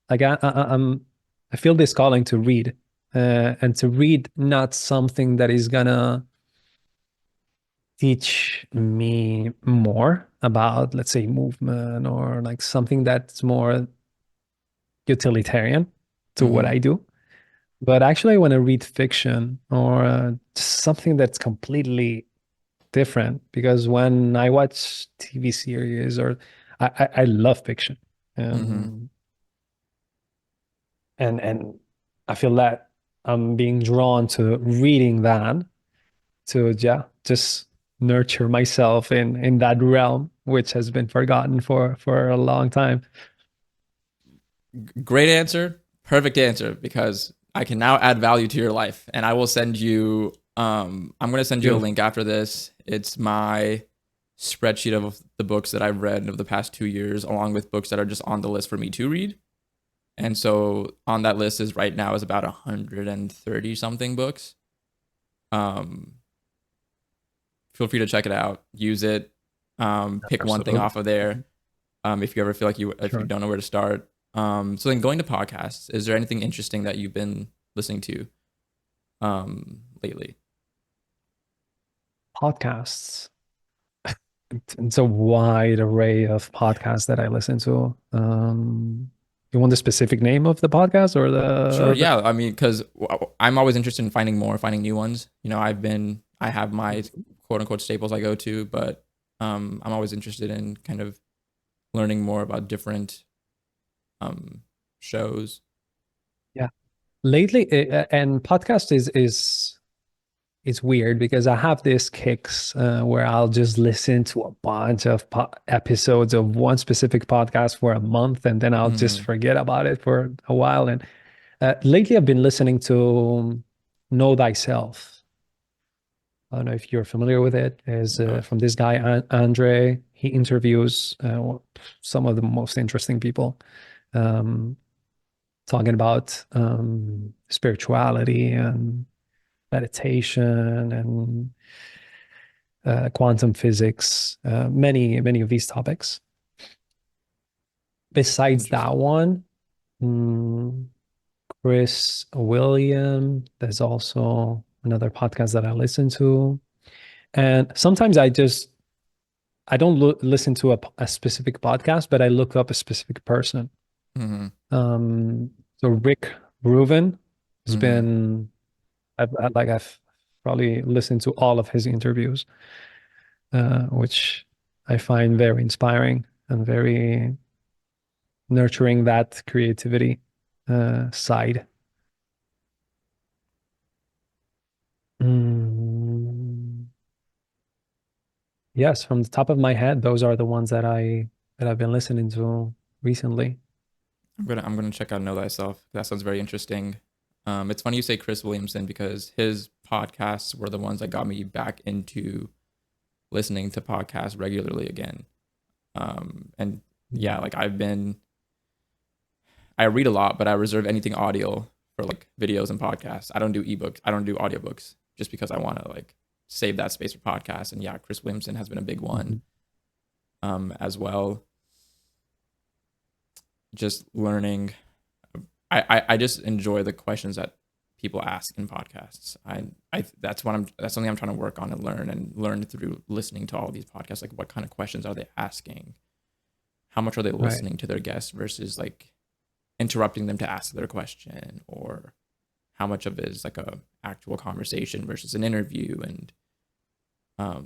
S2: like I feel this calling to read, and to read not something that is gonna teach me more about, let's say, movement or like something that's more utilitarian to what
S1: Mm-hmm.
S2: I do. But actually, I want to read fiction or something that's completely different, because when I watch TV series or I love fiction,
S1: Mm-hmm.
S2: um, and I feel that I'm being drawn to reading that to, yeah, just nurture myself in that realm, which has been forgotten for a long time.
S1: Great answer. Perfect answer, because I can now add value to your life. And I will send you I'm going to send you a
S2: Beautiful.
S1: link after this. It's my spreadsheet of the books that I've read over the past 2 years, along with books that are just on the list for me to read. And so on that list is right now is about 130 something books. Um Feel free to check it out. Use it. Pick one thing
S2: Absolutely.
S1: off of there. If you ever feel like if you
S2: Sure.
S1: don't know where to start. So then going to podcasts, is there anything interesting that you've been listening to lately?
S2: Podcasts. It's a wide array of podcasts that I listen to. You want the specific name of the podcast or
S1: Sure,
S2: the?
S1: yeah. I mean, because I'm always interested in finding new ones. I have my quote unquote staples I go to, but I'm always interested in kind of learning more about different um, shows.
S2: Yeah. Lately, and podcast is it's weird because I have these kicks where I'll just listen to a bunch of episodes of one specific podcast for a month, and then I'll just
S1: Mm-hmm.
S2: forget about it for a while. And lately, I've been listening to Know Thyself. I don't know if you're familiar with it. Is
S1: No.
S2: from this guy Andre. He interviews some of the most interesting people, um, talking about spirituality and meditation and quantum physics, many of these topics. Besides that
S1: Interesting.
S2: one, mm, Chris William, there's also another podcast that I listen to. And sometimes I don't listen to a specific podcast, but I look up a specific person.
S1: Mm-hmm.
S2: So Rick Rubin has
S1: Mm-hmm.
S2: been, I've probably listened to all of his interviews, which I find very inspiring and very nurturing that creativity side. Mm, yes, from the top of my head, those are the ones that I've been listening to recently.
S1: I'm gonna check out Know Thyself. That sounds very interesting. It's funny you say Chris Williamson because his podcasts were the ones that got me back into listening to podcasts regularly again. And yeah, like I read a lot, but I reserve anything audio for like videos and podcasts. I don't do ebooks. I don't do audiobooks just because I want to like save that space for podcasts. And yeah, Chris Williamson has been a big one as well. Just learning. I just enjoy the questions that people ask in podcasts. That's something I'm trying to work on and learn through listening to all of these podcasts. Like, what kind of questions are they asking? How much are they listening to their guests versus like interrupting them to ask their question, or how much of it is like a actual conversation versus an interview? And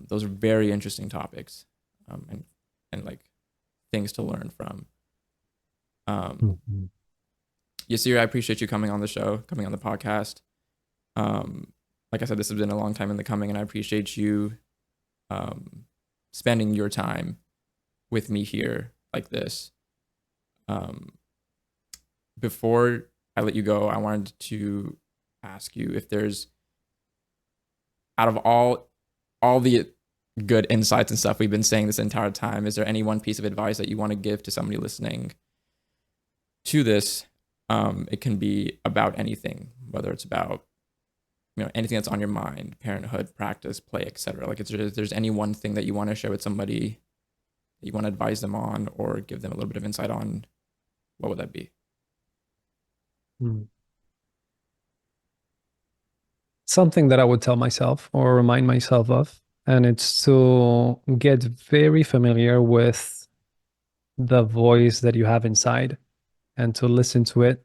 S1: those are very interesting topics, and like things to learn from. Yassir, I appreciate you coming on the show, coming on the podcast. Like I said, this has been a long time in the coming, and I appreciate you spending your time with me here like this. Before I let you go, I wanted to ask you if there's, out of all the good insights and stuff we've been saying this entire time, is there any one piece of advice that you want to give to somebody listening to this? It can be about anything, whether it's about, you know, anything that's on your mind, parenthood, practice, play, etc. Like, if there's any one thing that you want to share with somebody that you want to advise them on or give them a little bit of insight on, what would that be?
S2: Something that I would tell myself or remind myself of, and it's to get very familiar with the voice that you have inside and to listen to it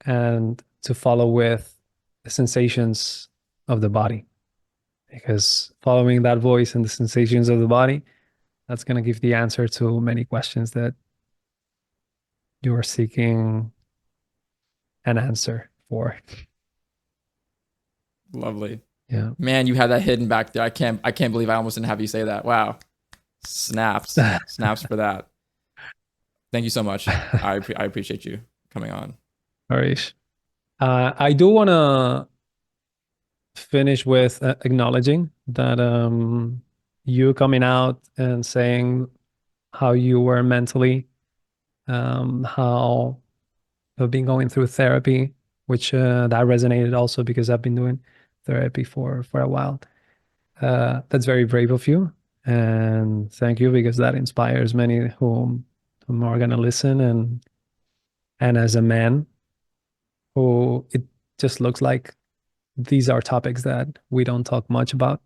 S2: and to follow with the sensations of the body. Because following that voice and the sensations of the body, that's going to give the answer to many questions that you are seeking an answer for.
S1: Lovely.
S2: Yeah.
S1: Man, you had that hidden back there. I can't believe I almost didn't have you say that. Wow. Snaps for that. Thank you so much. I appreciate you coming on.
S2: Harish. I do want to finish with acknowledging that you coming out and saying how you were mentally, how you've been going through therapy, which that resonated also because I've been doing therapy for a while. That's very brave of you, and thank you, because that inspires many who are gonna listen. And as a man who, it just looks like these are topics that we don't talk much about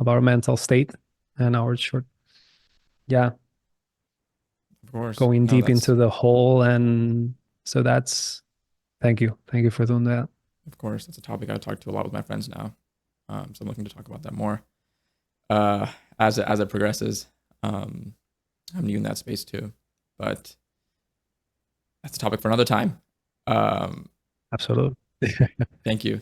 S2: our mental state and our short, yeah,
S1: Of course.
S2: going
S1: No,
S2: deep
S1: that's,
S2: into the whole. And so that's, thank you for doing that.
S1: of course, that's a topic I talk to a lot with my friends now. So I'm looking to talk about that more as it progresses. I'm new in that space too, but that's a topic for another time.
S2: Absolutely.
S1: Thank you.